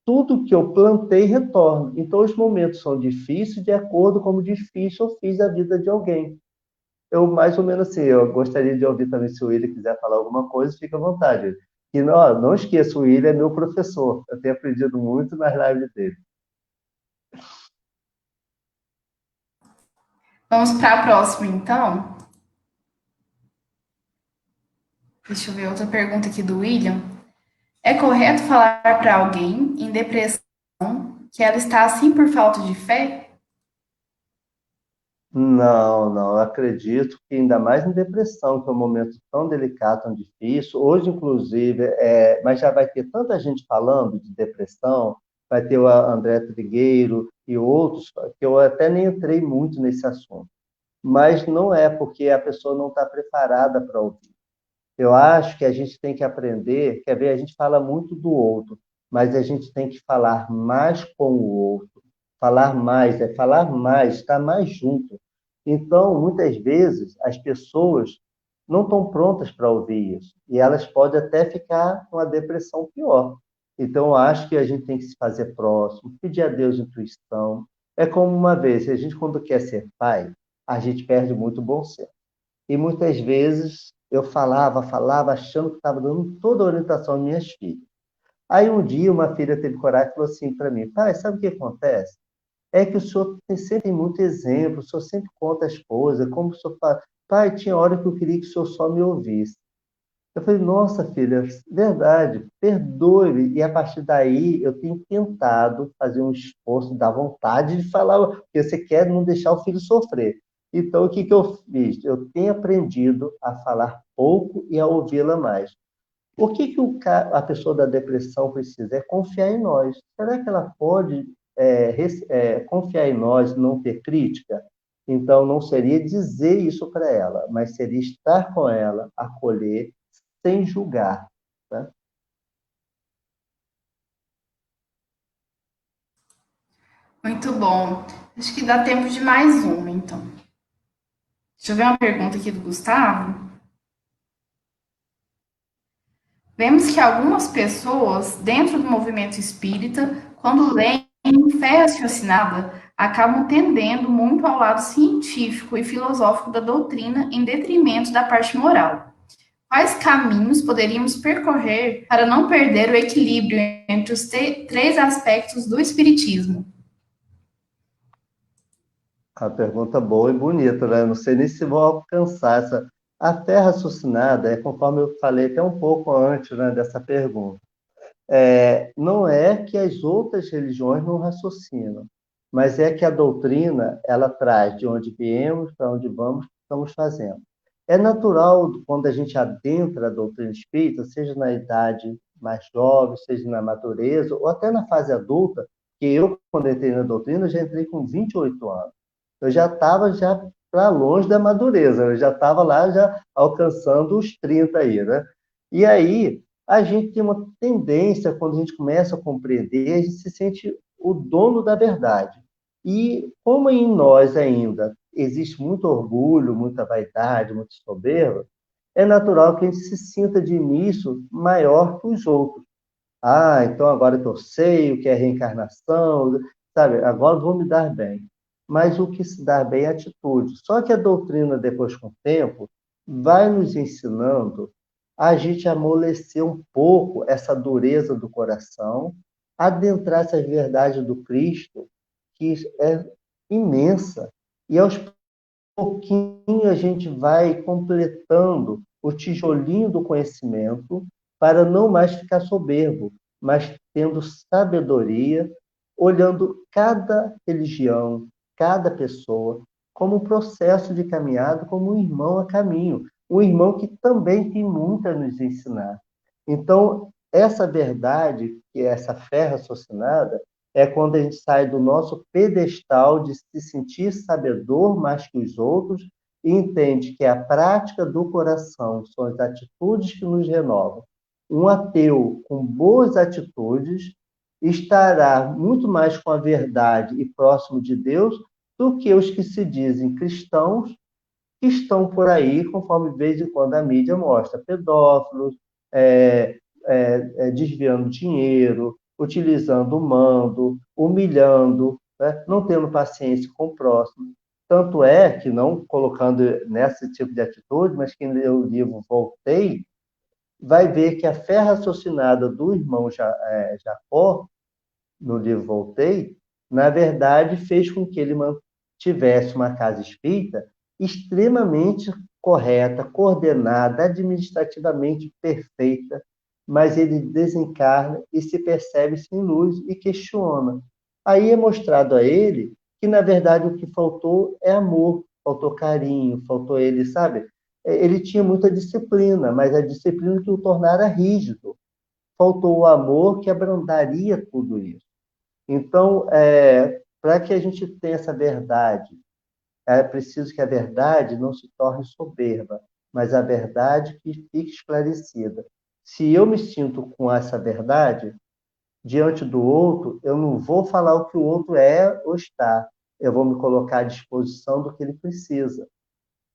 tudo que eu plantei retorna. Então, os momentos são difíceis de acordo com como difícil eu fiz a vida de alguém. Eu, mais ou menos assim, eu gostaria de ouvir também se o William quiser falar alguma coisa, fica à vontade. E não esqueça, o William é meu professor. Eu tenho aprendido muito nas lives dele. Vamos para a próxima, então? Deixa eu ver outra pergunta aqui do William. É correto falar para alguém em depressão que ela está assim por falta de fé? Não, não, eu acredito que ainda mais em depressão, que é um momento tão delicado, tão difícil. Hoje, inclusive, mas já vai ter tanta gente falando de depressão, vai ter o André Trigueiro e outros, que eu até nem entrei muito nesse assunto. Mas não é porque a pessoa não está preparada para ouvir. Eu acho que a gente tem que aprender, quer ver, a gente fala muito do outro, mas a gente tem que falar mais com o outro. Falar mais, estar mais junto. Então, muitas vezes, as pessoas não estão prontas para ouvir isso. E elas podem até ficar com a depressão pior. Então, eu acho que a gente tem que se fazer próximo, pedir a Deus intuição. É como uma vez, a gente quando quer ser pai, a gente perde muito o bom senso. E muitas vezes eu falava, achando que estava dando toda a orientação às minhas filhas. Aí um dia uma filha teve coragem e falou assim para mim, pai, sabe o que acontece? É que o senhor sempre tem muito exemplo, o senhor sempre conta as coisas, como o senhor fala. Pai, tinha hora que eu queria que o senhor só me ouvisse. Eu falei, nossa, filha, verdade, perdoe-me. E a partir daí eu tenho tentado fazer um esforço da vontade de falar, porque você quer não deixar o filho sofrer. Então, o que que eu fiz? Eu tenho aprendido a falar pouco e a ouvi-la mais. O que que a pessoa da depressão precisa? É confiar em nós. Será que ela pode confiar em nós, e não ter crítica? Então, não seria dizer isso para ela, mas seria estar com ela, acolher, sem julgar. Tá? Muito bom. Acho que dá tempo de mais uma, então. Deixa eu ver uma pergunta aqui do Gustavo. Vemos que algumas pessoas, dentro do movimento espírita, quando leem fé raciocinada, acabam tendendo muito ao lado científico e filosófico da doutrina, em detrimento da parte moral. Quais caminhos poderíamos percorrer para não perder o equilíbrio entre os três aspectos do espiritismo? A pergunta boa e bonita, né? Eu não sei nem se vou alcançar essa. A fé raciocinada é conforme eu falei até um pouco antes, né, dessa pergunta. Não é que as outras religiões não raciocinam, mas é que a doutrina ela traz de onde viemos, para onde vamos, o que estamos fazendo. É natural quando a gente adentra a doutrina espírita, seja na idade mais jovem, seja na madureza, ou até na fase adulta, que eu, quando entrei na doutrina, já entrei com 28 anos. Eu já estava já para longe da madureza, eu já estava lá já alcançando os 30 aí, né? E aí, a gente tem uma tendência, quando a gente começa a compreender, a gente se sente o dono da verdade. E como em nós ainda existe muito orgulho, muita vaidade, muita soberba, é natural que a gente se sinta de início maior que os outros. Ah, então agora que eu sei o que é reencarnação, sabe? Agora vou me dar bem. Mas o que se dá bem é atitude. Só que a doutrina, depois com o tempo, vai nos ensinando a gente amolecer um pouco essa dureza do coração, adentrar essa verdade do Cristo, que é imensa. E aos pouquinho a gente vai completando o tijolinho do conhecimento para não mais ficar soberbo, mas tendo sabedoria, olhando cada religião, cada pessoa, como um processo de caminhada, como um irmão a caminho, um irmão que também tem muito a nos ensinar. Então, essa verdade, que é essa fé raciocinada, é quando a gente sai do nosso pedestal de se sentir sabedor mais que os outros e entende que a prática do coração são as atitudes que nos renovam. Um ateu com boas atitudes estará muito mais com a verdade e próximo de Deus do que os que se dizem cristãos que estão por aí, conforme de vez em quando a mídia mostra, pedófilos, desviando dinheiro, utilizando o mando, humilhando, né? Não tendo paciência com o próximo. Tanto é que, não colocando nesse tipo de atitude, mas quem lê o livro Voltei, vai ver que a fé raciocinada do irmão Jacó, no livro Voltei, na verdade fez com que ele tivesse uma casa espírita extremamente correta, coordenada, administrativamente perfeita, mas ele desencarna e se percebe sem luz e questiona. Aí é mostrado a ele que, na verdade, o que faltou é amor, faltou carinho, faltou ele, sabe? Ele tinha muita disciplina, mas a disciplina que o tornara rígido. Faltou o amor que abrandaria tudo isso. Então, para que a gente tenha essa verdade, é preciso que a verdade não se torne soberba, mas a verdade que fique esclarecida. Se eu me sinto com essa verdade, diante do outro, eu não vou falar o que o outro é ou está. Eu vou me colocar à disposição do que ele precisa.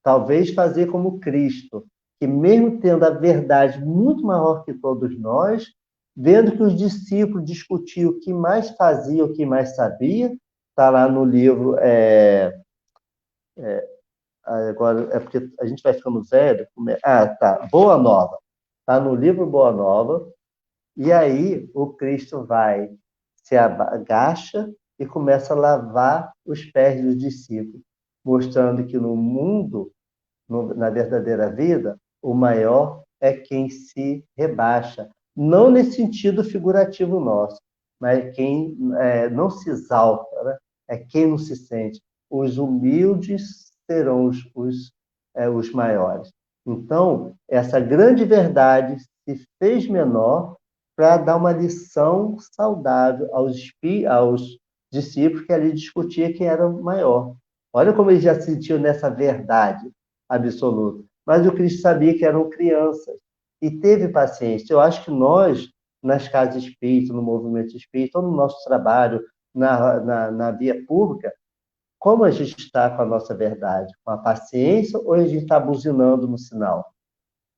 Talvez fazer como Cristo. que mesmo tendo a verdade muito maior que todos nós, vendo que os discípulos discutiam o que mais fazia, o que mais sabia, está lá no livro, agora é porque a gente vai ficando velho, tá, Boa Nova, está no livro Boa Nova, e aí o Cristo vai, se agacha e começa a lavar os pés dos discípulos, mostrando que no mundo, na verdadeira vida, o maior é quem se rebaixa. Não nesse sentido figurativo nosso, mas quem não se exalta, né? É quem não se sente. Os humildes serão os maiores. Então, essa grande verdade se fez menor para dar uma lição saudável aos discípulos que ali discutia quem era o maior. Olha como eles já se sentiam nessa verdade absoluta. Mas o Cristo sabia que eram crianças e teve paciência. Eu acho que nós, nas casas espíritas, no movimento espírita, ou no nosso trabalho, na via pública, como a gente está com a nossa verdade? Com a paciência ou a gente está buzinando no sinal?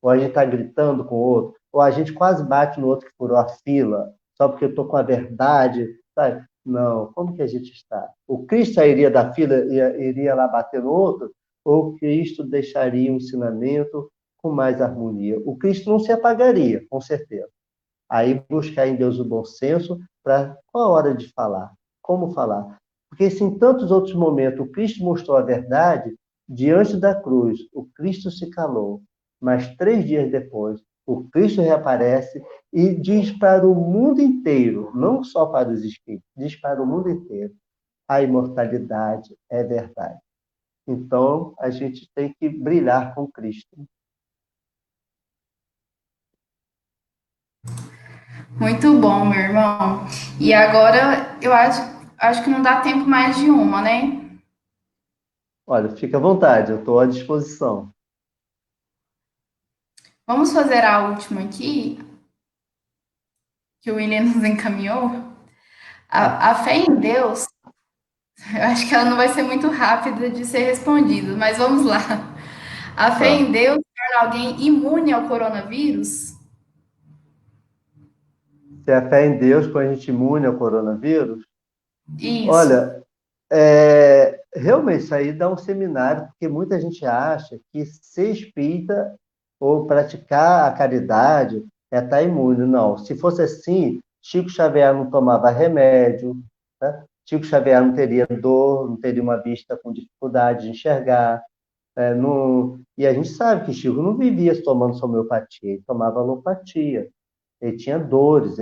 Ou a gente está gritando com o outro? Ou a gente quase bate no outro que furou a fila, só porque eu estou com a verdade, sabe? Não, como que a gente está? O Cristo sairia da fila e iria lá bater no outro? Ou o Cristo deixaria um ensinamento com mais harmonia? O Cristo não se apagaria, com certeza. Aí buscar em Deus o bom senso para qual a hora de falar, como falar. Porque se em tantos outros momentos o Cristo mostrou a verdade, diante da cruz, o Cristo se calou, mas 3 dias depois, o Cristo reaparece e diz para o mundo inteiro, não só para os espíritos, diz para o mundo inteiro, a imortalidade é verdade. Então, a gente tem que brilhar com Cristo. Muito bom, meu irmão. E agora eu acho que não dá tempo mais de uma, né? Olha, fica à vontade, eu estou à disposição. Vamos fazer a última aqui, que o William nos encaminhou. Ah, A fé em Deus, eu acho que ela não vai ser muito rápida de ser respondida, mas vamos lá. A fé tá. em Deus torna alguém imune ao coronavírus? Se a fé em Deus põe a gente imune ao coronavírus, Isso. olha, realmente isso aí dá um seminário, porque muita gente acha que ser espírita ou praticar a caridade é estar imune. Não, se fosse assim, Chico Xavier não tomava remédio, né? Chico Xavier não teria dor, não teria uma vista com dificuldade de enxergar. E a gente sabe que Chico não vivia tomando só homeopatia, ele tomava alopatia. Ele tinha dores,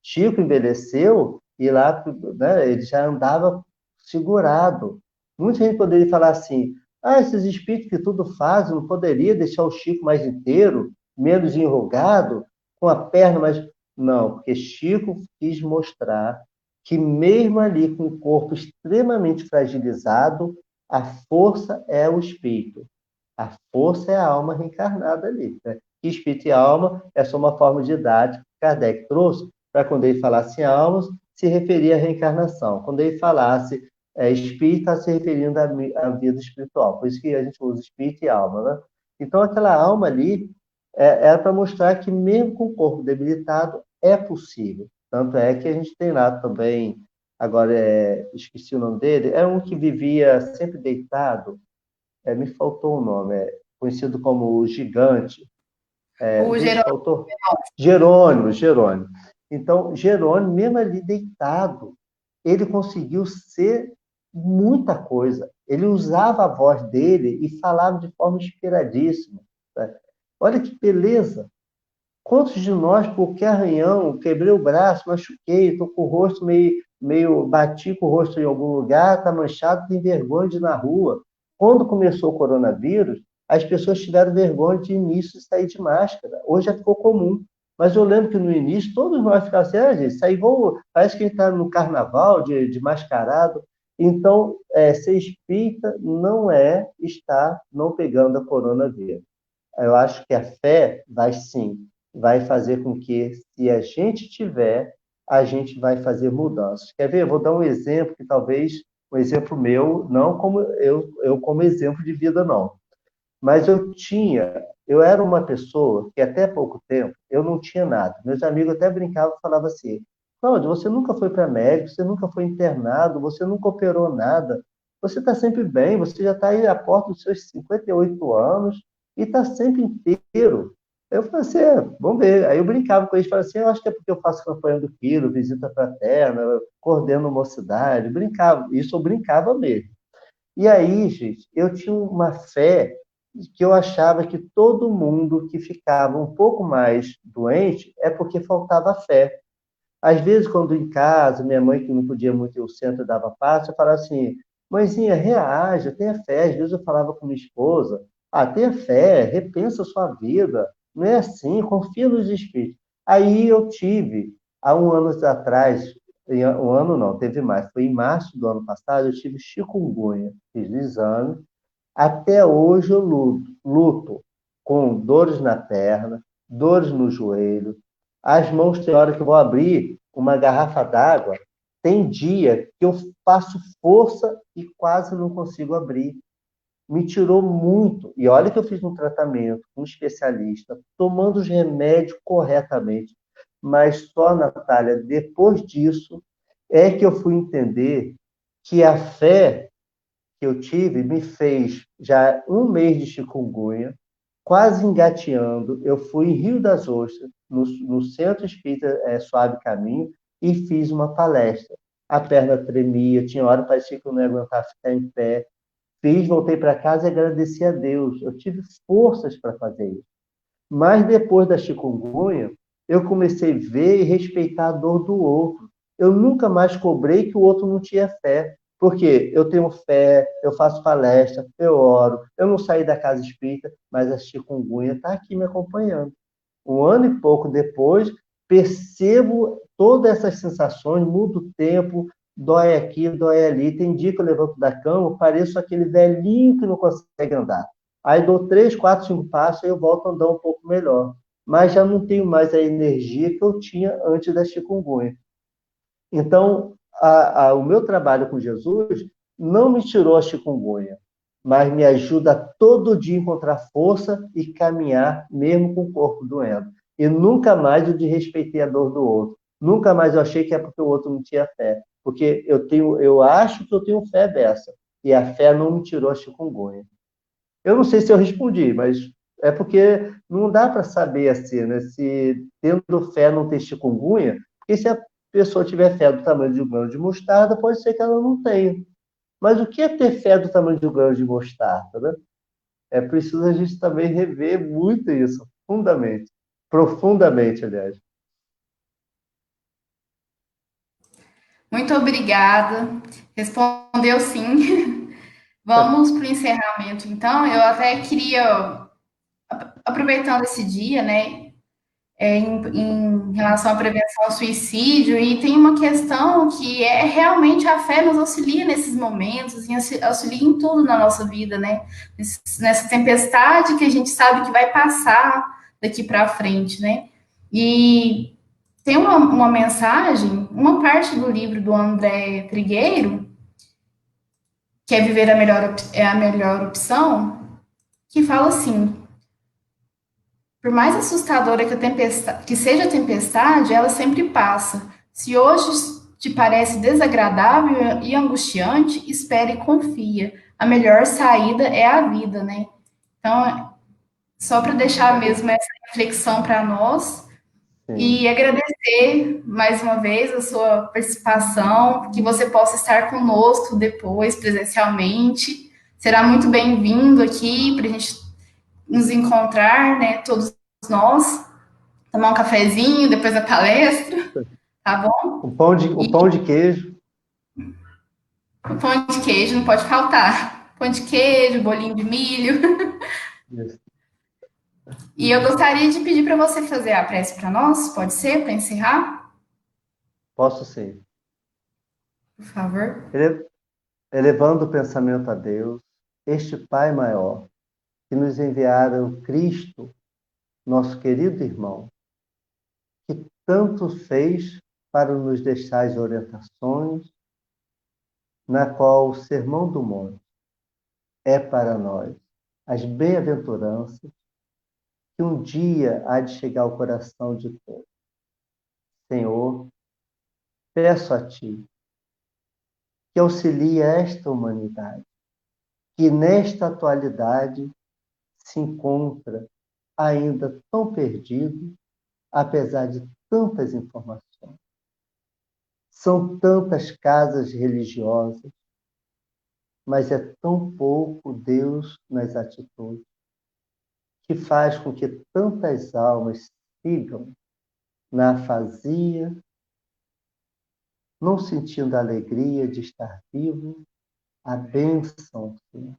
Chico envelheceu e lá, né, ele já andava segurado. Muita gente poderia falar assim: esses espíritos que tudo fazem, não poderia deixar o Chico mais inteiro, menos enrugado, com a perna mais. Não, porque Chico quis mostrar que, mesmo ali com o corpo extremamente fragilizado, a força é o espírito. A força é a alma reencarnada ali, né? Espírito e alma é só uma forma didática que Kardec trouxe para, quando ele falasse em almas, se referir à reencarnação. Quando ele falasse espírito, está se referindo à vida espiritual. Por isso que a gente usa espírito e alma, né? Então, aquela alma ali era para mostrar que, mesmo com o corpo debilitado, é possível. Tanto é que a gente tem lá também, agora esqueci o nome dele, é um que vivia sempre deitado, me faltou o nome, conhecido como o Gigante, O vixe, Jerônimo. faltou. Jerônimo. Então, Jerônimo, mesmo ali deitado, ele conseguiu ser muita coisa. Ele usava a voz dele e falava de forma inspiradíssima. Né? Olha que beleza! Quantos de nós, por que arranhão, quebrei o braço, machuquei, estou com o rosto bati com o rosto em algum lugar, está manchado, tem vergonha de ir na rua. Quando começou o coronavírus, as pessoas tiveram vergonha de início de sair de máscara. Hoje já ficou comum. Mas eu lembro que no início todos nós ficávamos assim, gente, isso aí parece que a gente está no carnaval de mascarado. Então, ser espírita não é estar não pegando a coronavírus. Eu acho que a fé vai sim, vai fazer com que, se a gente tiver, a gente vai fazer mudanças. Quer ver? Eu vou dar um exemplo que talvez um exemplo meu, não como eu como exemplo de vida, não. Mas eu era uma pessoa que até pouco tempo eu não tinha nada. Meus amigos até brincavam e falavam assim: Cláudio, você nunca foi para médico, você nunca foi internado, você nunca operou nada, você está sempre bem, você já está aí à porta dos seus 58 anos e está sempre inteiro. Eu falei assim, vamos ver. Aí eu brincava com eles, falava assim, eu acho que é porque eu faço campanha do quilo, visita fraterna, eu coordeno mocidade, brincava, isso eu brincava mesmo. E aí, gente, eu tinha uma fé que eu achava que todo mundo que ficava um pouco mais doente é porque faltava fé. Às vezes, quando em casa, minha mãe, que não podia muito ir ao centro, dava passo, eu falava assim, mãezinha, reaja, tenha fé. Às vezes eu falava com minha esposa, tenha fé, repensa a sua vida. Não é assim, confia nos espíritos. Aí eu tive, há um ano atrás, um ano não, teve mais, foi em março do ano passado, eu tive chikungunya, fiz o exame. Até hoje eu luto com dores na perna, dores no joelho. As mãos, tem hora que eu vou abrir uma garrafa d'água, tem dia que eu faço força e quase não consigo abrir. Me tirou muito. E olha que eu fiz um tratamento com um especialista, tomando os remédios corretamente. Mas só, Natália, depois disso é que eu fui entender que a fé que eu tive me fez já um mês de chikungunya, quase engateando. Eu fui em Rio das Ostras, no Centro Espírita Suave Caminho, e fiz uma palestra. A perna tremia, tinha hora que parecia que eu não ia aguentar ficar em pé. Fiz, voltei para casa e agradeci a Deus. Eu tive forças para fazer isso. Mas depois da chikungunya, eu comecei a ver e respeitar a dor do outro. Eu nunca mais cobrei que o outro não tinha fé. Porque eu tenho fé, eu faço palestra, eu oro, eu não saí da casa espírita, mas a chikungunya está aqui me acompanhando. Um ano e pouco depois, percebo todas essas sensações, muda o tempo, dói aqui, dói ali. Tem dia que eu levanto da cama, pareço aquele velhinho que não consegue andar. Aí dou 3, 4, 5 passos e eu volto a andar um pouco melhor. Mas já não tenho mais a energia que eu tinha antes da chikungunya. Então, o meu trabalho com Jesus não me tirou a chikungunya, mas me ajuda todo dia a encontrar força e caminhar, mesmo com o corpo doendo. E nunca mais eu desrespeitei a dor do outro. Nunca mais eu achei que é porque o outro não tinha fé. Porque eu acho que eu tenho fé dessa. E a fé não me tirou a chikungunya. Eu não sei se eu respondi, mas é porque não dá para saber assim, né? Se tendo fé não ter chikungunya, porque se a pessoa tiver fé do tamanho de um grão de mostarda, pode ser que ela não tenha. Mas o que é ter fé do tamanho de um grão de mostarda, né? É preciso a gente também rever muito isso, profundamente, aliás. Muito obrigada. Respondeu sim. Vamos para o encerramento, então. Eu até queria, aproveitando esse dia, né, em relação à prevenção ao suicídio, e tem uma questão que é realmente a fé nos auxilia nesses momentos, auxilia em tudo na nossa vida, né? Nessa tempestade que a gente sabe que vai passar daqui para frente, né? E tem uma mensagem, uma parte do livro do André Trigueiro, que é Viver é a melhor opção, que fala assim: por mais assustadora que seja a tempestade, ela sempre passa. Se hoje te parece desagradável e angustiante, espere e confia. A melhor saída é a vida, né? Então, só para deixar mesmo essa reflexão para nós Sim. e agradecer mais uma vez a sua participação, que você possa estar conosco depois, presencialmente. Será muito bem-vindo aqui para a gente nos encontrar, né? Todos nós, tomar um cafezinho depois da palestra, tá bom? O pão de queijo. O pão de queijo não pode faltar. Pão de queijo, bolinho de milho. Isso. E eu gostaria de pedir para você fazer a prece para nós, pode ser, para encerrar, Posso sim. por favor? Elevando o pensamento a Deus, este Pai maior, que nos enviara o Cristo, nosso querido irmão, que tanto fez para nos deixar as orientações, na qual o Sermão do Monte é para nós as bem-aventuranças, que um dia há de chegar ao coração de todos. Senhor, peço a Ti que auxilie esta humanidade, que nesta atualidade se encontra ainda tão perdido, apesar de tantas informações. São tantas casas religiosas, mas é tão pouco Deus nas atitudes, que faz com que tantas almas sigam na afasia, não sentindo a alegria de estar vivo, a bênção, Senhor,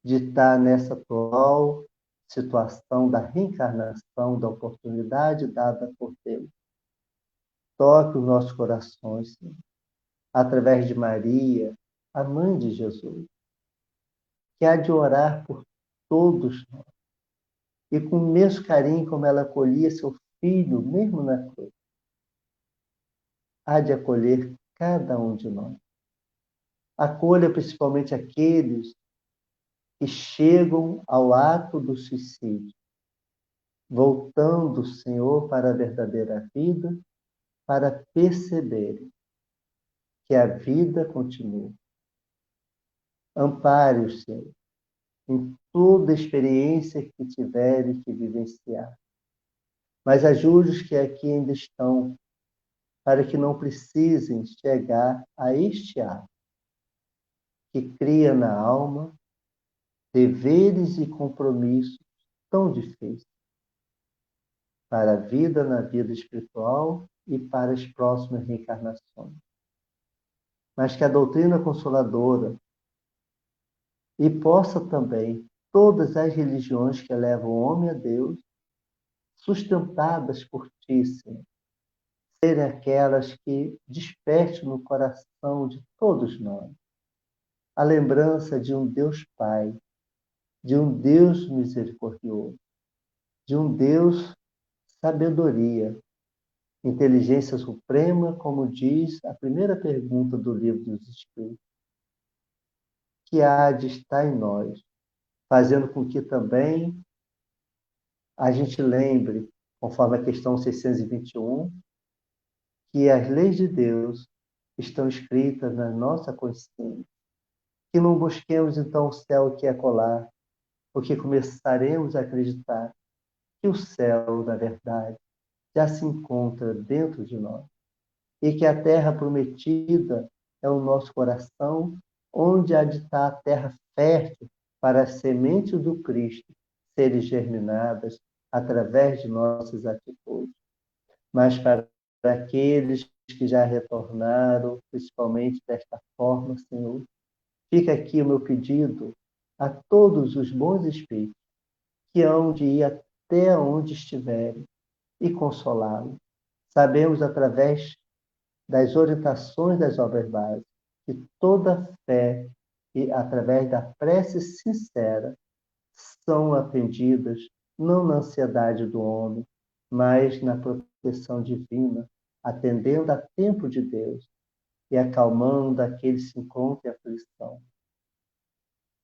de estar nessa atual situação da reencarnação, da oportunidade dada por Deus. Toque os nossos corações, Senhor, através de Maria, a mãe de Jesus, que há de orar por todos nós. E com o mesmo carinho como ela acolhia seu filho, mesmo na cruz, há de acolher cada um de nós. Acolha principalmente aqueles que chegam ao ato do suicídio, voltando, Senhor, para a verdadeira vida, para perceberem que a vida continua. Ampare-os, Senhor, em toda experiência que tiverem que vivenciar. Mas ajude-os que aqui ainda estão, para que não precisem chegar a este ato, que cria na alma deveres e compromissos tão difíceis para a vida na vida espiritual e para as próximas reencarnações. Mas que a doutrina consoladora e possa também todas as religiões que levam o homem a Deus, sustentadas por Ti, Senhor, serem aquelas que despertem no coração de todos nós a lembrança de um Deus Pai, de um Deus misericordioso, de um Deus sabedoria, inteligência suprema, como diz a primeira pergunta do Livro dos Espíritos, que há de estar em nós, fazendo com que também a gente lembre, conforme a questão 621, que as leis de Deus estão escritas na nossa consciência. Que não busquemos então o céu que é colar, porque começaremos a acreditar que o céu, na verdade, já se encontra dentro de nós e que a terra prometida é o nosso coração, onde há de estar a terra fértil para as sementes do Cristo serem germinadas através de nossas atitudes. Mas para aqueles que já retornaram, principalmente desta forma, Senhor, fica aqui o meu pedido a todos os bons espíritos que hão de ir até onde estiverem e consolá-lo. Sabemos, através das orientações das obras básicas, que toda fé e através da prece sincera são atendidas não na ansiedade do homem, mas na proteção divina, atendendo a tempo de Deus e acalmando aqueles que se encontram em aflição.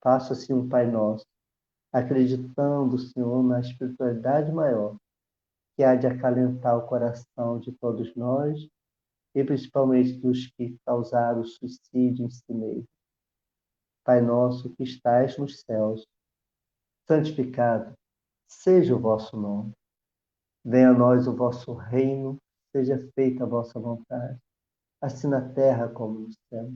Faça assim um Pai Nosso, acreditando, Senhor, na espiritualidade maior, que há de acalentar o coração de todos nós, e principalmente dos que causaram suicídio em si mesmos. Pai nosso que estais nos céus, santificado seja o vosso nome. Venha a nós o vosso reino, seja feita a vossa vontade, assim na terra como no céu.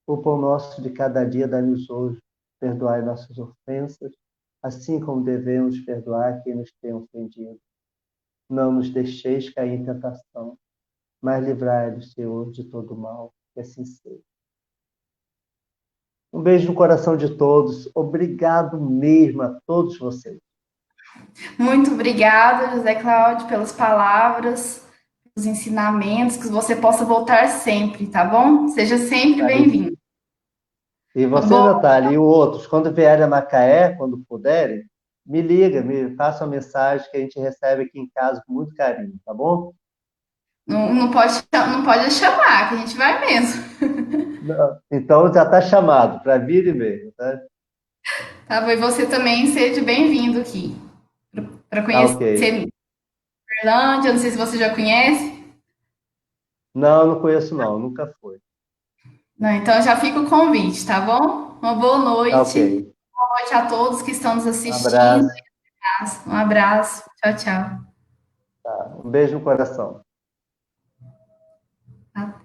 O pão nosso de cada dia dai-nos hoje, perdoai nossas ofensas, assim como devemos perdoar quem nos tem ofendido. Não nos deixeis cair em tentação, mas livrai-nos, Senhor, de todo mal, que assim seja. Um beijo no coração de todos. Obrigado mesmo a todos vocês. Muito obrigada, José Cláudio, pelas palavras, pelos ensinamentos, que você possa voltar sempre, tá bom? Seja sempre Aí. bem-vindo. E Uma você, boa, Natália, e outros, quando vierem a Macaé, quando puderem, me liga, me faça uma mensagem que a gente recebe aqui em casa com muito carinho, tá bom? não pode chamar, que a gente vai mesmo. Não. Então já está chamado para vir e mesmo, tá? Tá bom? E você também seja bem-vindo aqui para Tá ok. conhecer Berlândia. Não sei se você já conhece. Não, não conheço não, nunca fui. Não, então já fica o convite, tá bom? Uma boa Tá noite. ok. Boa noite a todos que estão nos Um assistindo. abraço. Um abraço. Tchau, tchau. Tá. Um beijo no coração. Tá?